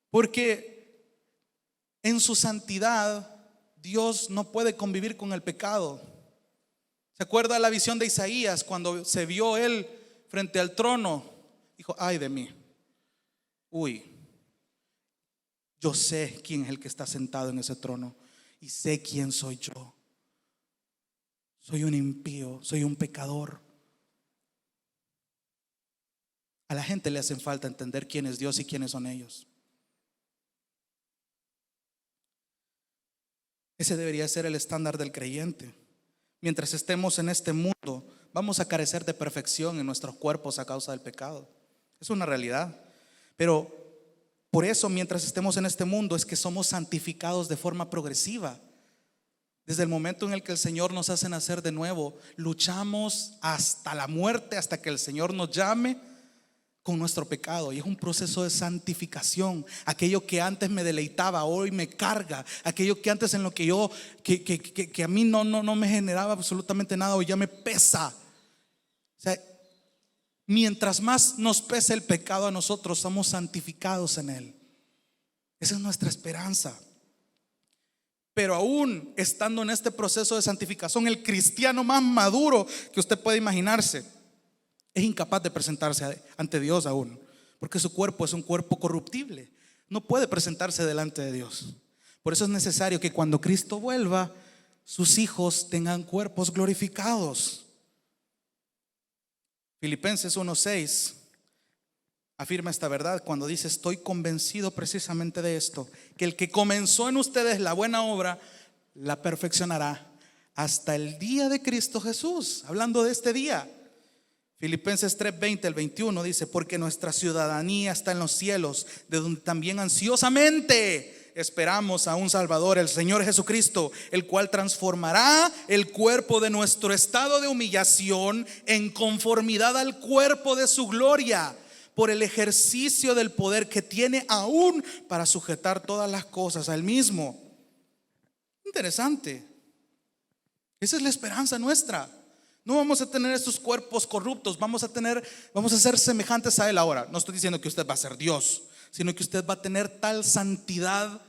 porque en su santidad Dios no puede convivir con el pecado. ¿Se acuerda la visión de Isaías cuando se vio él frente al trono? Dijo: ay de mí, yo sé quién es el que está sentado en ese trono y sé quién soy yo. Soy un impío, soy un pecador. A la gente le hacen falta entender quién es Dios y quiénes son ellos. Ese debería ser el estándar del creyente. Mientras estemos en este mundo, vamos a carecer de perfección en nuestros cuerpos a causa del pecado. Es una realidad. Pero por eso, mientras estemos en este mundo, es que somos santificados de forma progresiva. Desde el momento en el que el Señor nos hace nacer de nuevo, luchamos hasta la muerte, hasta que el Señor nos llame con nuestro pecado. Y es un proceso de santificación. Aquello que antes me deleitaba, hoy me carga. Aquello que antes en lo que yo que a mí no me generaba absolutamente nada, hoy ya me pesa. O sea, mientras más nos pesa el pecado a nosotros, somos santificados en Él. Esa es nuestra esperanza. Pero aún estando en este proceso de santificación, el cristiano más maduro que usted puede imaginarse es incapaz de presentarse ante Dios aún, porque su cuerpo es un cuerpo corruptible. No puede presentarse delante de Dios. Por eso es necesario que cuando Cristo vuelva, sus hijos tengan cuerpos glorificados. Filipenses 1:6 afirma esta verdad cuando dice: estoy convencido precisamente de esto, que el que comenzó en ustedes la buena obra la perfeccionará hasta el día de Cristo Jesús. Hablando de este día, Filipenses 3:20 al 21 dice: porque nuestra ciudadanía está en los cielos, de donde también ansiosamente esperamos a un Salvador, el Señor Jesucristo, el cual transformará el cuerpo de nuestro estado de humillación en conformidad al cuerpo de su gloria, por el ejercicio del poder que tiene aún para sujetar todas las cosas a Él mismo. Interesante. Esa es la esperanza nuestra. No vamos a tener estos cuerpos corruptos, vamos a ser semejantes a Él. Ahora, no estoy diciendo que usted va a ser Dios, sino que usted va a tener tal santidad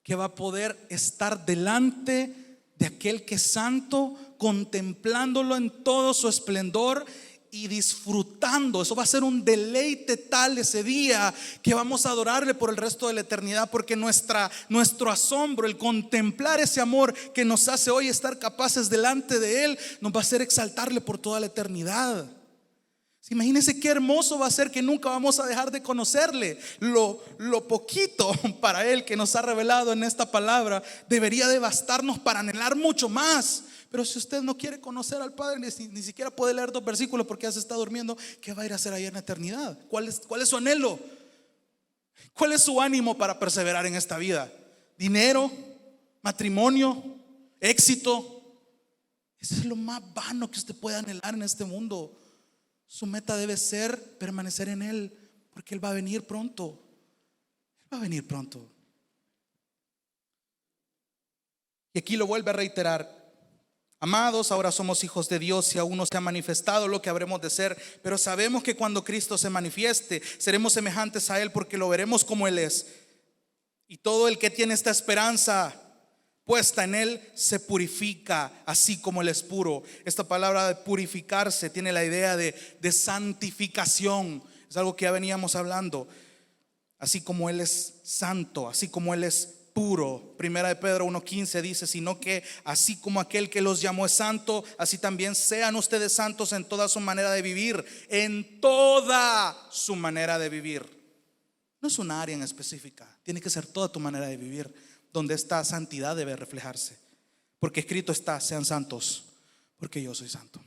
que va a poder estar delante de aquel que es santo, contemplándolo en todo su esplendor y disfrutando. Eso va a ser un deleite tal ese día que vamos a adorarle por el resto de la eternidad, porque nuestro asombro, el contemplar ese amor que nos hace hoy estar capaces delante de Él, nos va a hacer exaltarle por toda la eternidad. Imagínense qué hermoso va a ser que nunca vamos a dejar de conocerle. Lo poquito para Él que nos ha revelado en esta palabra debería de bastarnos para anhelar mucho más. Pero si usted no quiere conocer al Padre, ni siquiera puede leer 2 versículos porque ya se está durmiendo, ¿qué va a ir a hacer ahí en la eternidad? ¿Cuál es su anhelo? ¿Cuál es su ánimo para perseverar en esta vida? ¿Dinero? ¿Matrimonio? ¿Éxito? Eso es lo más vano que usted puede anhelar en este mundo. Su meta debe ser permanecer en Él, porque Él va a venir pronto. Él va a venir pronto. Y aquí lo vuelve a reiterar: amados, ahora somos hijos de Dios y aún no se ha manifestado lo que habremos de ser, pero sabemos que cuando Cristo se manifieste, seremos semejantes a Él, porque lo veremos como Él es. Y todo el que tiene esta esperanza puesta en Él se purifica, así como Él es puro. Esta palabra de purificarse tiene la idea de santificación. Es algo que ya veníamos hablando. Así como Él es santo, así como Él es puro. Primera de Pedro 1:15 dice: sino que así como aquel que los llamó es santo, así también sean ustedes santos en toda su manera de vivir. En toda su manera de vivir. No es una área en específica, tiene que ser toda tu manera de vivir, donde esta santidad debe reflejarse. Porque escrito está: sean santos, porque yo soy santo.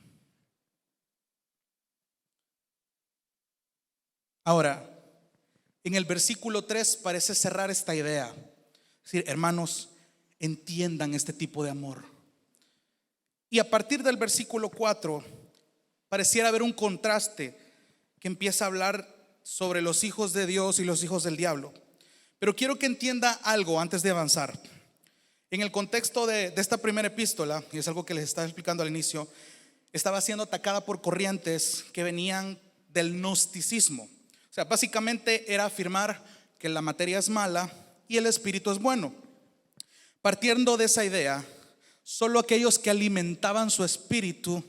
Ahora, en el versículo 3 parece cerrar esta idea. Es decir, hermanos, entiendan este tipo de amor. Y a partir del versículo 4 pareciera haber un contraste que empieza a hablar sobre los hijos de Dios y los hijos del diablo. Pero quiero que entienda algo antes de avanzar. En el contexto de esta primera epístola, y es algo que les estaba explicando al inicio, estaba siendo atacada por corrientes que venían del gnosticismo. O sea, básicamente era afirmar que la materia es mala y el espíritu es bueno. Partiendo de esa idea, solo aquellos que alimentaban su espíritu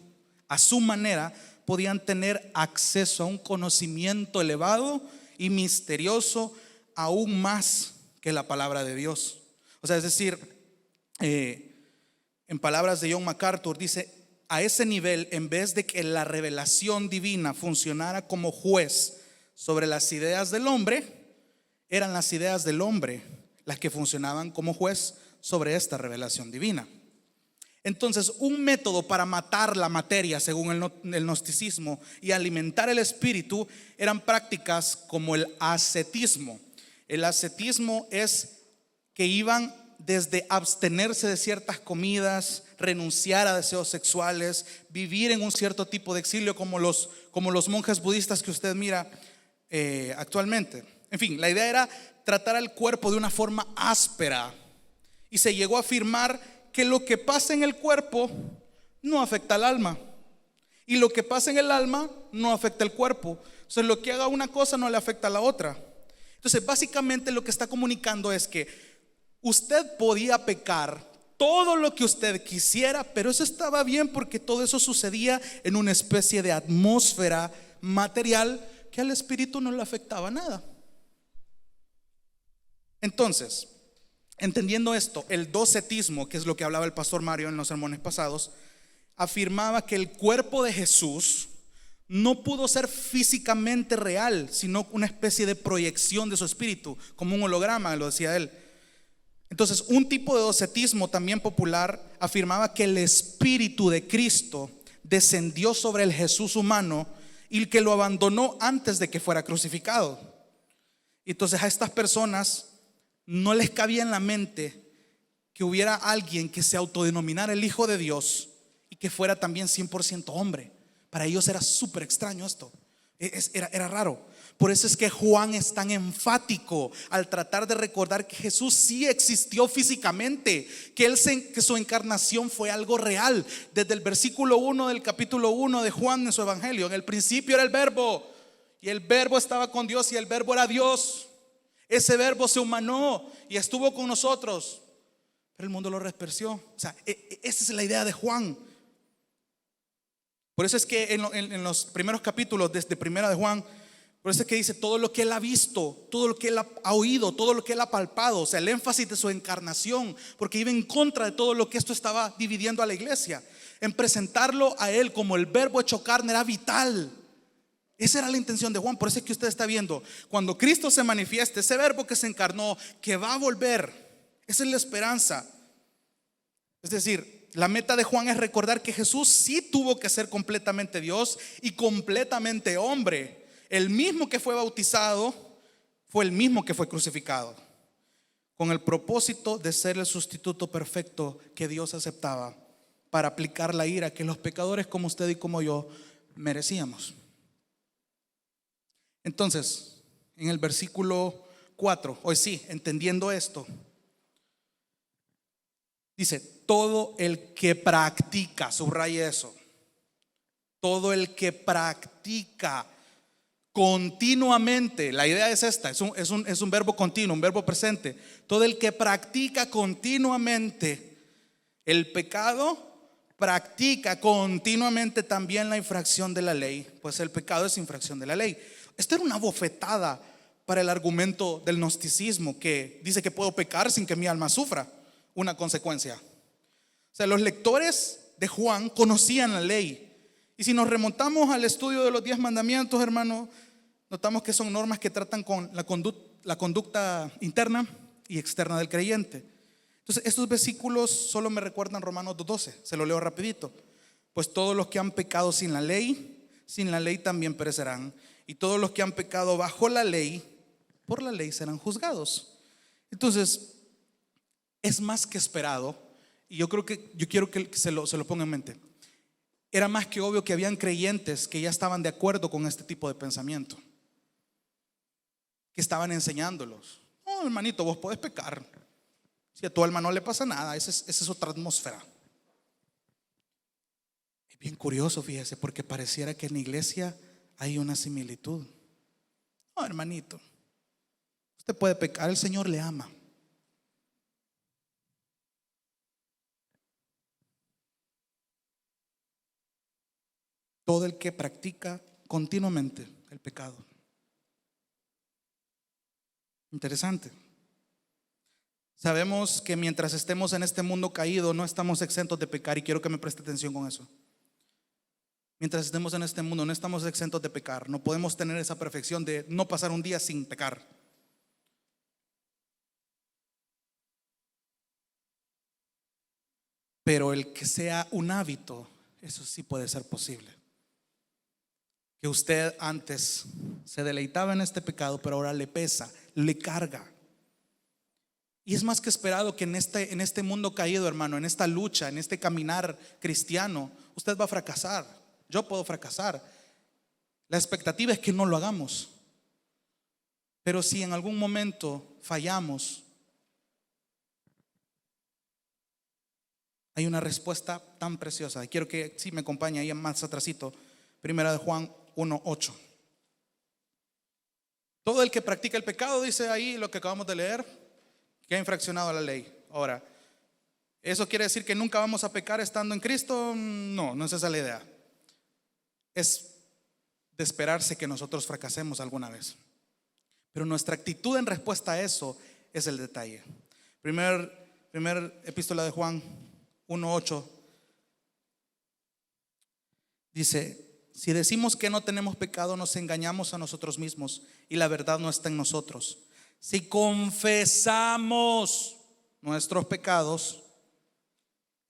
a su manera podían tener acceso a un conocimiento elevado y misterioso, aún más que la palabra de Dios. O sea, es decir, en palabras de John MacArthur, dice: a ese nivel, en vez de que la revelación divina funcionara como juez sobre las ideas del hombre, eran las ideas del hombre las que funcionaban como juez sobre esta revelación divina. Entonces, un método para matar la materia, según el gnosticismo, y alimentar el espíritu, eran prácticas como el ascetismo. El ascetismo es que iban desde abstenerse de ciertas comidas, renunciar a deseos sexuales, vivir en un cierto tipo de exilio, como los monjes budistas que usted mira actualmente. En fin, la idea era tratar al cuerpo de una forma áspera, y se llegó a afirmar que lo que pasa en el cuerpo no afecta al alma, y lo que pasa en el alma no afecta al cuerpo. Entonces, lo que haga una cosa no le afecta a la otra. Entonces, básicamente lo que está comunicando es que usted podía pecar todo lo que usted quisiera, pero eso estaba bien, porque todo eso sucedía en una especie de atmósfera material que al espíritu no le afectaba nada. Entonces, entendiendo esto, el docetismo, que es lo que hablaba el pastor Mario en los sermones pasados, afirmaba que el cuerpo de Jesús no pudo ser físicamente real, sino una especie de proyección de su espíritu, como un holograma, lo decía él. Entonces, un tipo de docetismo también popular afirmaba que el espíritu de Cristo descendió sobre el Jesús humano y que lo abandonó antes de que fuera crucificado. Entonces a estas personas no les cabía en la mente que hubiera alguien que se autodenominara el Hijo de Dios y que fuera también 100% hombre. Para ellos era súper extraño esto. Era raro. Por eso es que Juan es tan enfático al tratar de recordar que Jesús sí existió físicamente, que su encarnación fue algo real. Desde el versículo 1 del capítulo 1 de Juan en su evangelio: en el principio era el Verbo, y el Verbo estaba con Dios, y el Verbo era Dios. Ese Verbo se humanó y estuvo con nosotros, pero el mundo lo despreció. O sea, esa es la idea de Juan. Por eso es que en los primeros capítulos desde Primera de Juan, por eso es que dice todo lo que él ha visto, todo lo que él ha oído, todo lo que él ha palpado. O sea, el énfasis de su encarnación, porque iba en contra de todo lo que esto estaba dividiendo a la iglesia. En presentarlo a él como el Verbo hecho carne era vital. Esa era la intención de Juan. Por eso es que usted está viendo, cuando Cristo se manifieste, ese Verbo que se encarnó, que va a volver, esa es la esperanza. Es decir, la meta de Juan es recordar que Jesús sí tuvo que ser completamente Dios y completamente hombre. El mismo que fue bautizado fue el mismo que fue crucificado, con el propósito de ser el sustituto perfecto que Dios aceptaba para aplicar la ira que los pecadores como usted y como yo merecíamos. Entonces, en el versículo 4, hoy sí, entendiendo esto, dice: todo el que practica, subraye eso, todo el que practica continuamente. La idea es esta, es un verbo continuo, un verbo presente. Todo el que practica continuamente el pecado, practica continuamente también la infracción de la ley, pues el pecado es infracción de la ley. Esto era una bofetada para el argumento del gnosticismo, que dice que puedo pecar sin que mi alma sufra una consecuencia. O sea, los lectores de Juan conocían la ley. Y si nos remontamos al estudio de los 10 mandamientos, hermano, notamos que son normas que tratan con la conducta interna y externa del creyente. Entonces, estos versículos solo me recuerdan Romanos 2:12. Se lo leo rapidito. Pues todos los que han pecado sin la ley también perecerán. Y todos los que han pecado bajo la ley, por la ley serán juzgados. Entonces, es más que esperado. Y yo quiero que se lo ponga en mente. Era más que obvio que habían creyentes que ya estaban de acuerdo con este tipo de pensamiento, que estaban enseñándolos: no, hermanito, vos podés pecar, si a tu alma no le pasa nada. Esa es otra atmósfera. Es bien curioso, fíjese, porque pareciera que en la iglesia hay una similitud. No, hermanito, usted puede pecar, el Señor le ama. Todo el que practica continuamente el pecado. Interesante. Sabemos que mientras estemos en este mundo caído, no estamos exentos de pecar, y quiero que me preste atención con eso. Mientras estemos en este mundo, no estamos exentos de pecar. No podemos tener esa perfección de no pasar un día sin pecar. Pero el que sea un hábito, eso sí puede ser posible. Que usted antes se deleitaba en este pecado, pero ahora le pesa, le carga. Y es más que esperado que en este mundo caído, hermano, en esta lucha, en este caminar cristiano, usted va a fracasar. Yo puedo fracasar. La expectativa es que no lo hagamos. Pero si en algún momento fallamos, hay una respuesta tan preciosa. Y quiero que me acompañe ahí más atrasito. Primera de Juan 1:8. Todo el que practica el pecado, dice ahí lo que acabamos de leer, que ha infraccionado la ley. Ahora, ¿eso quiere decir que nunca vamos a pecar estando en Cristo? No, no es esa la idea. Es de esperarse que nosotros fracasemos alguna vez. Pero nuestra actitud en respuesta a eso es el detalle. Primer epístola de Juan 1:8 dice: si decimos que no tenemos pecado, nos engañamos a nosotros mismos y la verdad no está en nosotros. Si confesamos nuestros pecados,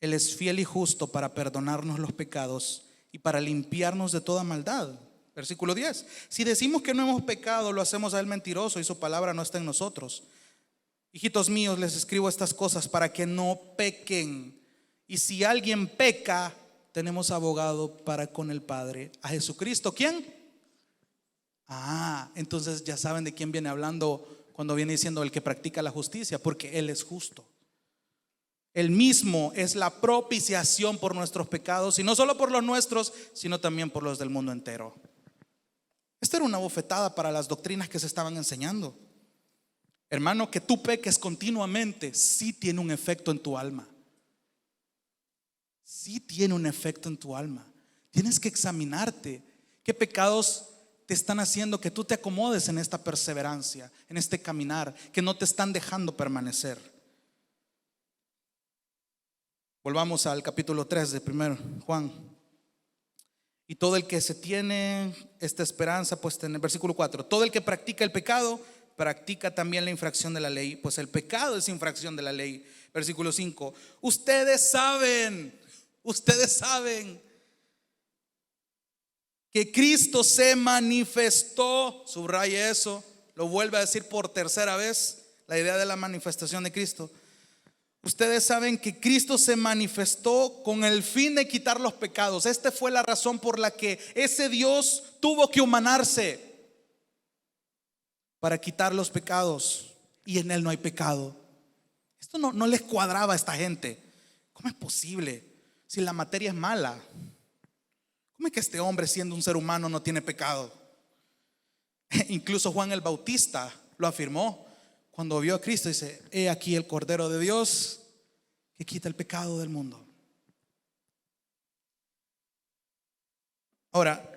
Él es fiel y justo para perdonarnos los pecados y para limpiarnos de toda maldad. Versículo 10. Si decimos que no hemos pecado, lo hacemos a él mentiroso y su palabra no está en nosotros. Hijitos míos, les escribo estas cosas para que no pequen. Y si alguien peca, tenemos abogado para con el Padre, a Jesucristo. ¿Quién? Entonces ya saben de quién viene hablando cuando viene diciendo el que practica la justicia, porque Él es justo. Él mismo es la propiciación por nuestros pecados, y no solo por los nuestros, sino también por los del mundo entero. Esta era una bofetada para las doctrinas que se estaban enseñando. Hermano, que tú peques continuamente sí tiene un efecto en tu alma. Sí tiene un efecto en tu alma. Tienes que examinarte qué pecados te están haciendo que tú te acomodes en esta perseverancia, en este caminar, que no te están dejando permanecer. Volvamos al capítulo 3 de 1 Juan. Y todo el que se tiene esta esperanza, pues en el versículo 4, todo el que practica el pecado practica también la infracción de la ley, pues el pecado es infracción de la ley. Versículo 5, ustedes saben que Cristo se manifestó, subraya eso, lo vuelve a decir por tercera vez, la idea de la manifestación de Cristo. Ustedes saben que Cristo se manifestó con el fin de quitar los pecados. Esta fue la razón por la que ese Dios tuvo que humanarse, para quitar los pecados, y en Él no hay pecado. Esto no les cuadraba a esta gente. ¿Cómo es posible? Si la materia es mala, ¿cómo es que este hombre, siendo un ser humano, no tiene pecado? Incluso Juan el Bautista lo afirmó cuando vio a Cristo. Dice: he aquí el Cordero de Dios que quita el pecado del mundo. Ahora,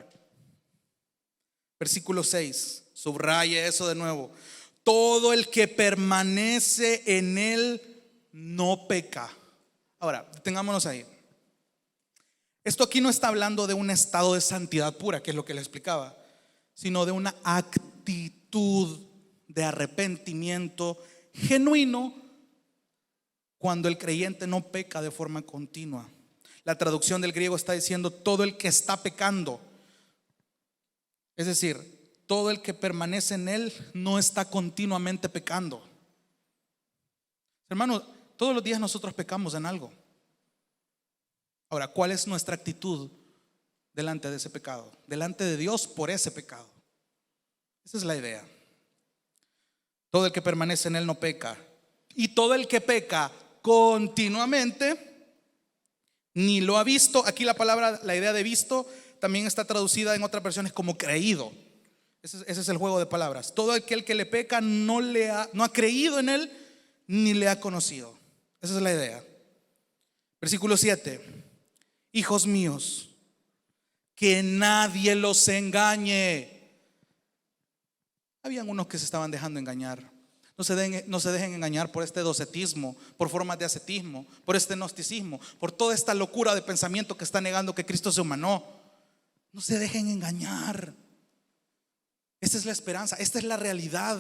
versículo 6, subraya eso de nuevo. Todo el que permanece en Él no peca. Ahora, detengámonos ahí. Esto aquí no está hablando de un estado de santidad pura, que es lo que le explicaba, sino de una actitud de arrepentimiento genuino cuando el creyente no peca de forma continua. La traducción del griego está diciendo todo el que está pecando. Es decir, todo el que permanece en Él no está continuamente pecando. Hermano, todos los días nosotros pecamos en algo. Ahora, ¿cuál es nuestra actitud delante de ese pecado? Delante de Dios por ese pecado. Esa es la idea. Todo el que permanece en Él no peca. Y todo el que peca continuamente ni lo ha visto. Aquí la idea de visto también está traducida en otras versiones como creído. Ese es el juego de palabras. Todo aquel que le peca no ha creído en Él ni le ha conocido. Esa es la idea. Versículo 7. Hijos míos, que nadie los engañe. Habían unos que se estaban dejando engañar. No se dejen engañar por este docetismo, por formas de ascetismo, por este gnosticismo, por toda esta locura de pensamiento que está negando que Cristo se humanó. No se dejen engañar. Esta es la esperanza, esta es la realidad.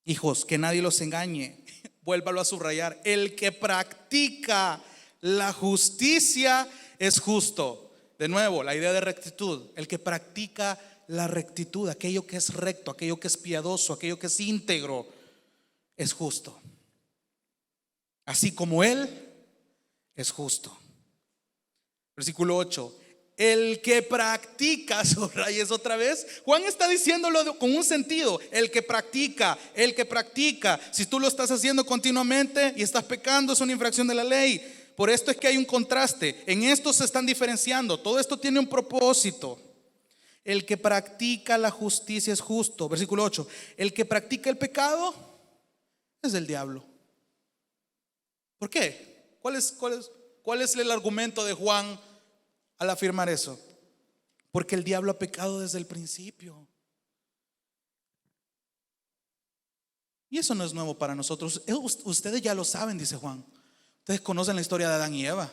Hijos, que nadie los engañe. Vuélvalo a subrayar. El que practica la justicia es justo. De nuevo, la idea de rectitud. El que practica la rectitud, aquello que es recto, aquello que es piadoso, aquello que es íntegro, es justo. Así como Él es justo. Versículo 8. El que practica, subrayes otra vez. Juan está diciéndolo con un sentido. El que practica. Si tú lo estás haciendo continuamente y estás pecando, es una infracción de la ley. Por esto es que hay un contraste. En esto se están diferenciando. Todo esto tiene un propósito. El que practica la justicia es justo. Versículo 8. El que practica el pecado es del diablo. ¿Por qué? ¿Cuál es el argumento de Juan al afirmar eso? Porque el diablo ha pecado desde el principio. Y eso no es nuevo para nosotros. Ustedes ya lo saben, dice Juan. Ustedes conocen la historia de Adán y Eva.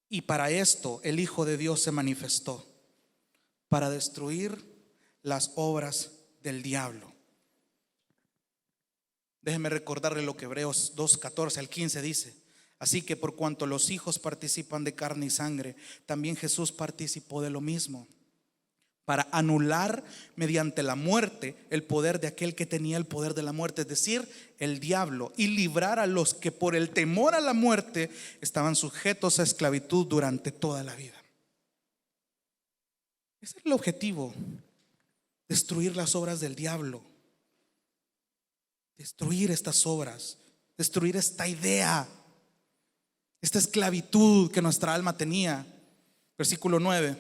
Y para esto el Hijo de Dios se manifestó, para destruir las obras del diablo. Déjenme recordarle lo que Hebreos 2:14 al 15 dice. Así que por cuanto los hijos participan de carne y sangre, también Jesús participó de lo mismo, para anular mediante la muerte el poder de aquel que tenía el poder de la muerte, es decir, el diablo, y librar a los que por el temor a la muerte estaban sujetos a esclavitud durante toda la vida. Ese es el objetivo: destruir las obras del diablo, destruir estas obras, destruir esta idea, esta esclavitud que nuestra alma tenía. Versículo 9: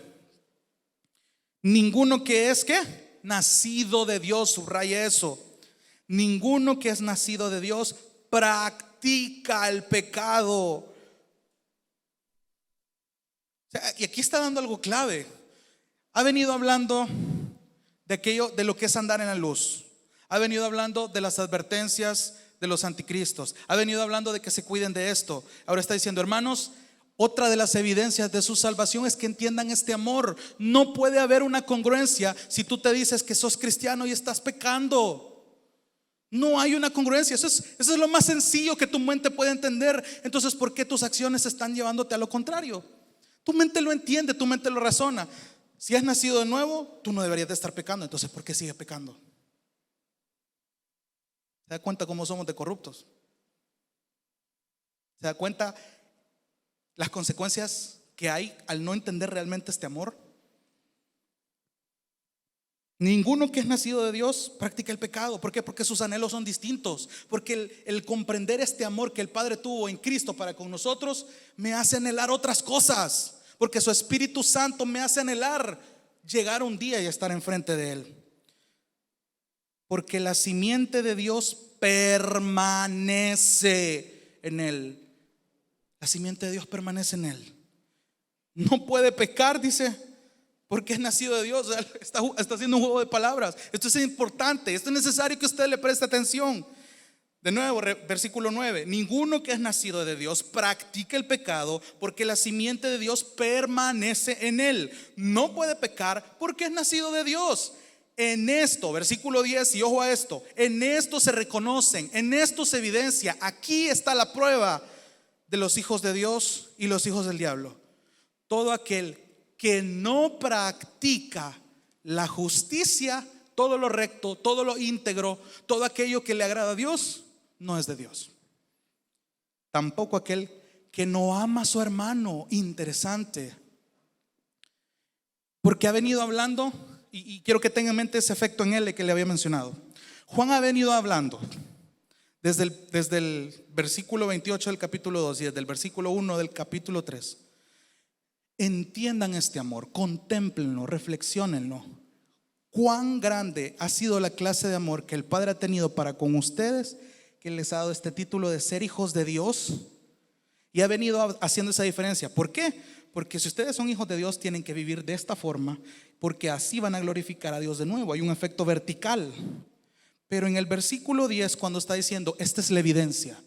ninguno que es ¿qué? Nacido de Dios, subraya eso. Ninguno que es nacido de Dios practica el pecado. O sea, y aquí está dando algo clave. Ha venido hablando de aquello, de lo que es andar en la luz. Ha venido hablando de las advertencias de los anticristos. Ha venido hablando de que se cuiden de esto. Ahora está diciendo, hermanos, otra de las evidencias de su salvación es que entiendan este amor. No puede haber una congruencia si tú te dices que sos cristiano y estás pecando. No hay una congruencia. Eso es lo más sencillo que tu mente puede entender. Entonces, ¿por qué tus acciones están llevándote a lo contrario? Tu mente lo entiende, tu mente lo razona. Si has nacido de nuevo, tú no deberías de estar pecando. Entonces, ¿por qué sigues pecando? ¿Se da cuenta cómo somos de corruptos? ¿Se da cuenta las consecuencias que hay al no entender realmente este amor? Ninguno que es nacido de Dios practica el pecado. ¿Por qué? Porque sus anhelos son distintos. Porque el comprender este amor que el Padre tuvo en Cristo para con nosotros me hace anhelar otras cosas. Porque su Espíritu Santo me hace anhelar llegar un día y estar enfrente de Él. Porque la simiente de Dios permanece en Él. La simiente de Dios permanece en Él. No puede pecar, dice, porque es nacido de Dios. Está haciendo un juego de palabras. Esto es importante, esto es necesario que usted le preste atención. De nuevo, versículo 9: ninguno que es nacido de Dios practica el pecado, porque la simiente de Dios permanece en él. No puede pecar porque es nacido de Dios. En esto, versículo 10, y ojo a esto, en esto se reconocen, en esto se evidencia. Aquí está la prueba de los hijos de Dios y los hijos del diablo. Todo aquel que no practica la justicia, todo lo recto, todo lo íntegro, todo aquello que le agrada a Dios, no es de Dios. Tampoco aquel que no ama a su hermano. Interesante, porque ha venido hablando, y quiero que tenga en mente ese efecto en él que le había mencionado. Juan ha venido hablando desde el versículo 28 del capítulo 2 y desde el versículo 1 del capítulo 3. Entiendan este amor, contémplenlo, reflexionenlo. Cuán grande ha sido la clase de amor que el Padre ha tenido para con ustedes, que les ha dado este título de ser hijos de Dios. Y ha venido haciendo esa diferencia. ¿Por qué? Porque si ustedes son hijos de Dios, tienen que vivir de esta forma, porque así van a glorificar a Dios de nuevo. Hay un efecto vertical. Pero en el versículo 10, cuando está diciendo esta es la evidencia,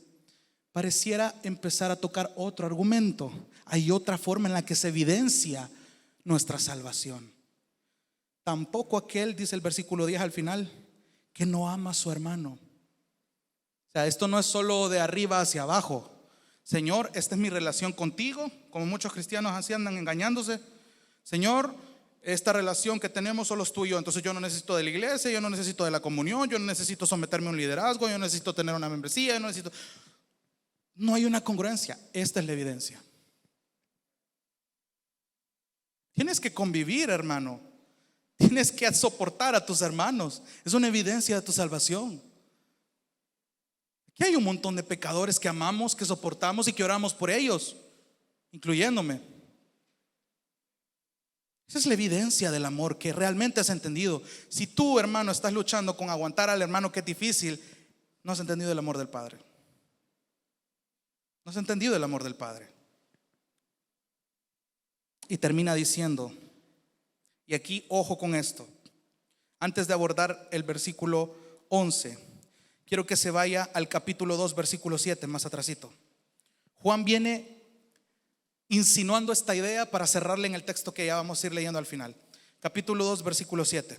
pareciera empezar a tocar otro argumento. Hay otra forma en la que se evidencia nuestra salvación. Tampoco aquel, dice el versículo 10 al final, que no ama a su hermano. O sea, esto no es solo de arriba hacia abajo. Señor, esta es mi relación contigo. Como muchos cristianos así andan engañándose. Señor, esta relación que tenemos solo es tú y yo. Entonces yo no necesito de la iglesia, yo no necesito de la comunión, yo no necesito someterme a un liderazgo, yo no necesito tener una membresía, yo no necesito. No hay una congruencia. Esta es la evidencia. Tienes que convivir, hermano. Tienes que soportar a tus hermanos. Es una evidencia de tu salvación. Aquí hay un montón de pecadores que amamos, que soportamos y que oramos por ellos, incluyéndome. Esa es la evidencia del amor que realmente has entendido. Si tú, hermano, estás luchando con aguantar al hermano que es difícil, no has entendido el amor del Padre. No has entendido el amor del Padre. Y termina diciendo, y aquí ojo con esto, antes de abordar el versículo 11, quiero que se vaya al capítulo 2, versículo 7, más atrasito. Juan viene insinuando esta idea para cerrarle en el texto que ya vamos a ir leyendo al final. Capítulo 2, versículo 7.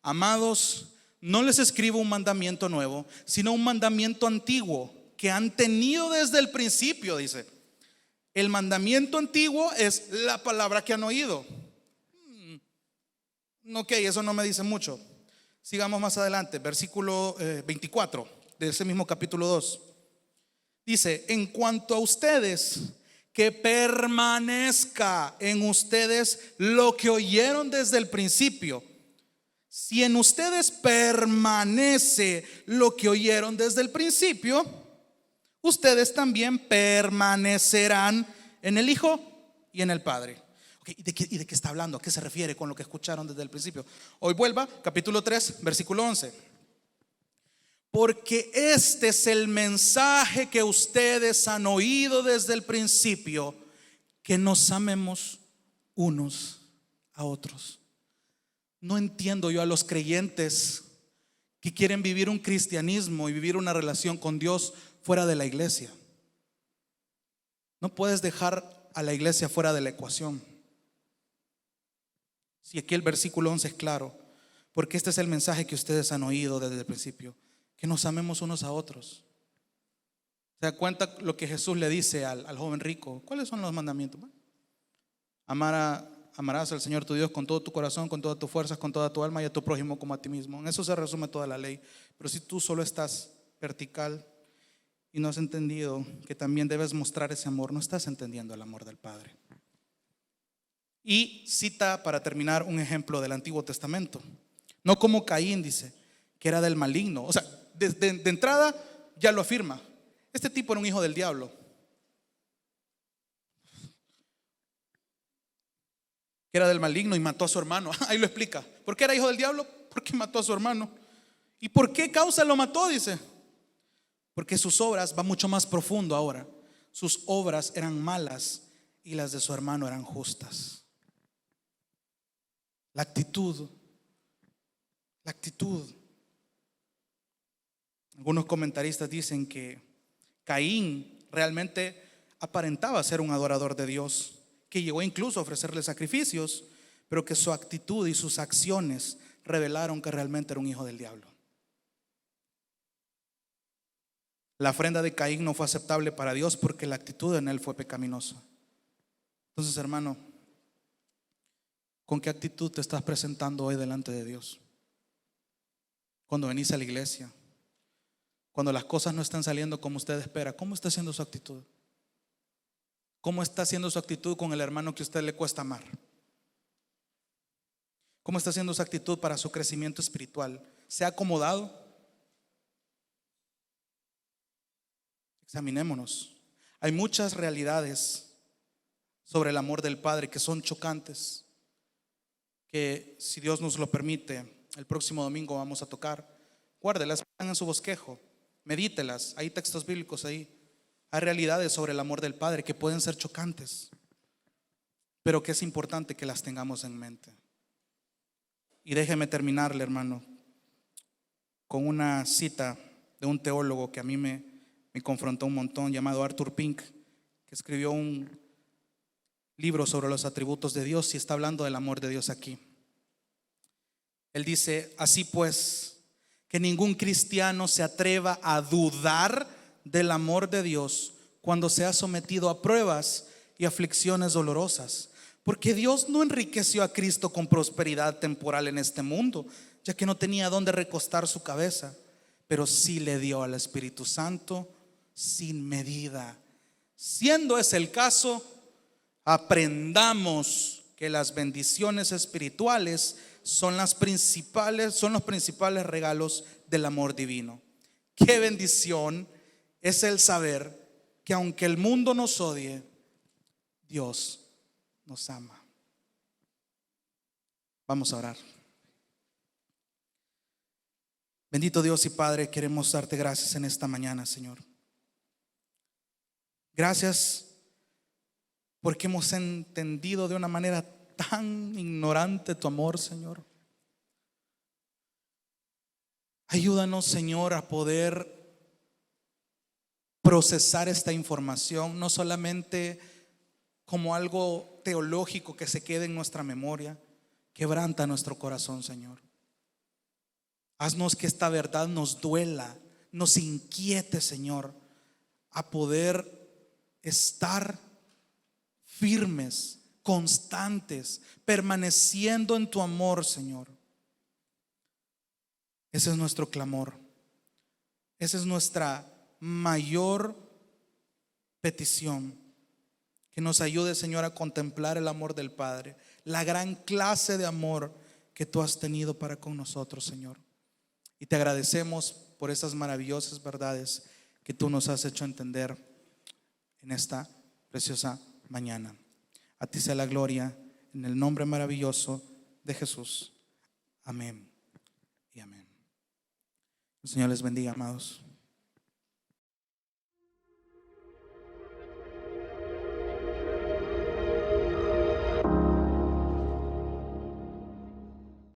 Amados, no les escribo un mandamiento nuevo, sino un mandamiento antiguo que han tenido desde el principio, dice. El mandamiento antiguo es la palabra que han oído. Ok, eso no me dice mucho. Sigamos más adelante, versículo 24 de ese mismo capítulo 2. Dice: en cuanto a ustedes, que permanezca en ustedes lo que oyeron desde el principio. Si en ustedes permanece lo que oyeron desde el principio, ustedes también permanecerán en el Hijo y en el Padre. Okay, ¿y de qué está hablando? ¿A qué se refiere con lo que escucharon desde el principio? Hoy vuelva, capítulo 3, versículo 11. Porque este es el mensaje que ustedes han oído desde el principio, que nos amemos unos a otros. No entiendo yo a los creyentes que quieren vivir un cristianismo y vivir una relación con Dios fuera de la iglesia. No puedes dejar a la iglesia fuera de la ecuación. Si aquí el versículo 11 es claro, porque este es el mensaje que ustedes han oído desde el principio, que nos amemos unos a otros. ¿Se da cuenta lo que Jesús le dice al joven rico? ¿Cuáles son los mandamientos? Amarás al Señor tu Dios con todo tu corazón, con todas tus fuerzas, con toda tu alma, y a tu prójimo como a ti mismo. En eso se resume toda la ley. Pero si tú solo estás vertical y no has entendido que también debes mostrar ese amor, no estás entendiendo el amor del Padre. Y cita para terminar un ejemplo del Antiguo Testamento. No como Caín, dice, que era del maligno. O sea, de entrada ya lo afirma. Este tipo era un hijo del diablo. Que era del maligno y mató a su hermano. Ahí lo explica. ¿Por qué era hijo del diablo? Porque mató a su hermano. ¿Y por qué causa lo mató? Dice. Porque sus obras, va mucho más profundo ahora. Sus obras eran malas y las de su hermano eran justas. La actitud. Algunos comentaristas dicen que Caín realmente aparentaba ser un adorador de Dios, que llegó incluso a ofrecerle sacrificios, pero que su actitud y sus acciones revelaron que realmente era un hijo del diablo. La ofrenda de Caín no fue aceptable para Dios porque la actitud en él fue pecaminosa. Entonces, hermano, ¿con qué actitud te estás presentando hoy delante de Dios? Cuando venís a la iglesia, cuando las cosas no están saliendo como usted espera, ¿cómo está siendo su actitud? ¿Cómo está siendo su actitud con el hermano que a usted le cuesta amar? ¿Cómo está siendo su actitud para su crecimiento espiritual? ¿Se ha acomodado? Examinémonos. Hay muchas realidades sobre el amor del Padre que son chocantes, que si Dios nos lo permite, el próximo domingo vamos a tocar. Guárdelas, pongan en su bosquejo, medítelas. Hay textos bíblicos ahí. Hay realidades sobre el amor del Padre que pueden ser chocantes, pero que es importante que las tengamos en mente. Y déjeme terminarle, hermano, con una cita de un teólogo que a mí me confrontó un montón, llamado Arthur Pink, que escribió un libro sobre los atributos de Dios y está hablando del amor de Dios aquí. Él dice: así pues, que ningún cristiano se atreva a dudar del amor de Dios cuando se ha sometido a pruebas y aflicciones dolorosas, porque Dios no enriqueció a Cristo con prosperidad temporal en este mundo, ya que no tenía dónde recostar su cabeza, pero sí le dio al Espíritu Santo sin medida. Siendo ese el caso, aprendamos que las bendiciones espirituales son los principales regalos del amor divino. Qué bendición es el saber que aunque el mundo nos odie, Dios nos ama. Vamos a orar. Bendito Dios y Padre, queremos darte gracias en esta mañana, Señor. Gracias porque hemos entendido de una manera tan ignorante tu amor, Señor. Ayúdanos, Señor, a poder procesar esta información, no solamente como algo teológico que se quede en nuestra memoria. Quebranta nuestro corazón, Señor. Haznos que esta verdad nos duela, nos inquiete, Señor, a poder estar firmes, constantes, permaneciendo en tu amor, Señor. Ese es nuestro clamor. Esa es nuestra mayor petición. Que nos ayude, Señor, a contemplar el amor del Padre, la gran clase de amor que tú has tenido para con nosotros, Señor. Y te agradecemos por esas maravillosas verdades que tú nos has hecho entender en esta preciosa mañana. A ti sea la gloria, en el nombre maravilloso de Jesús. Amén y amén. El Señor les bendiga, amados.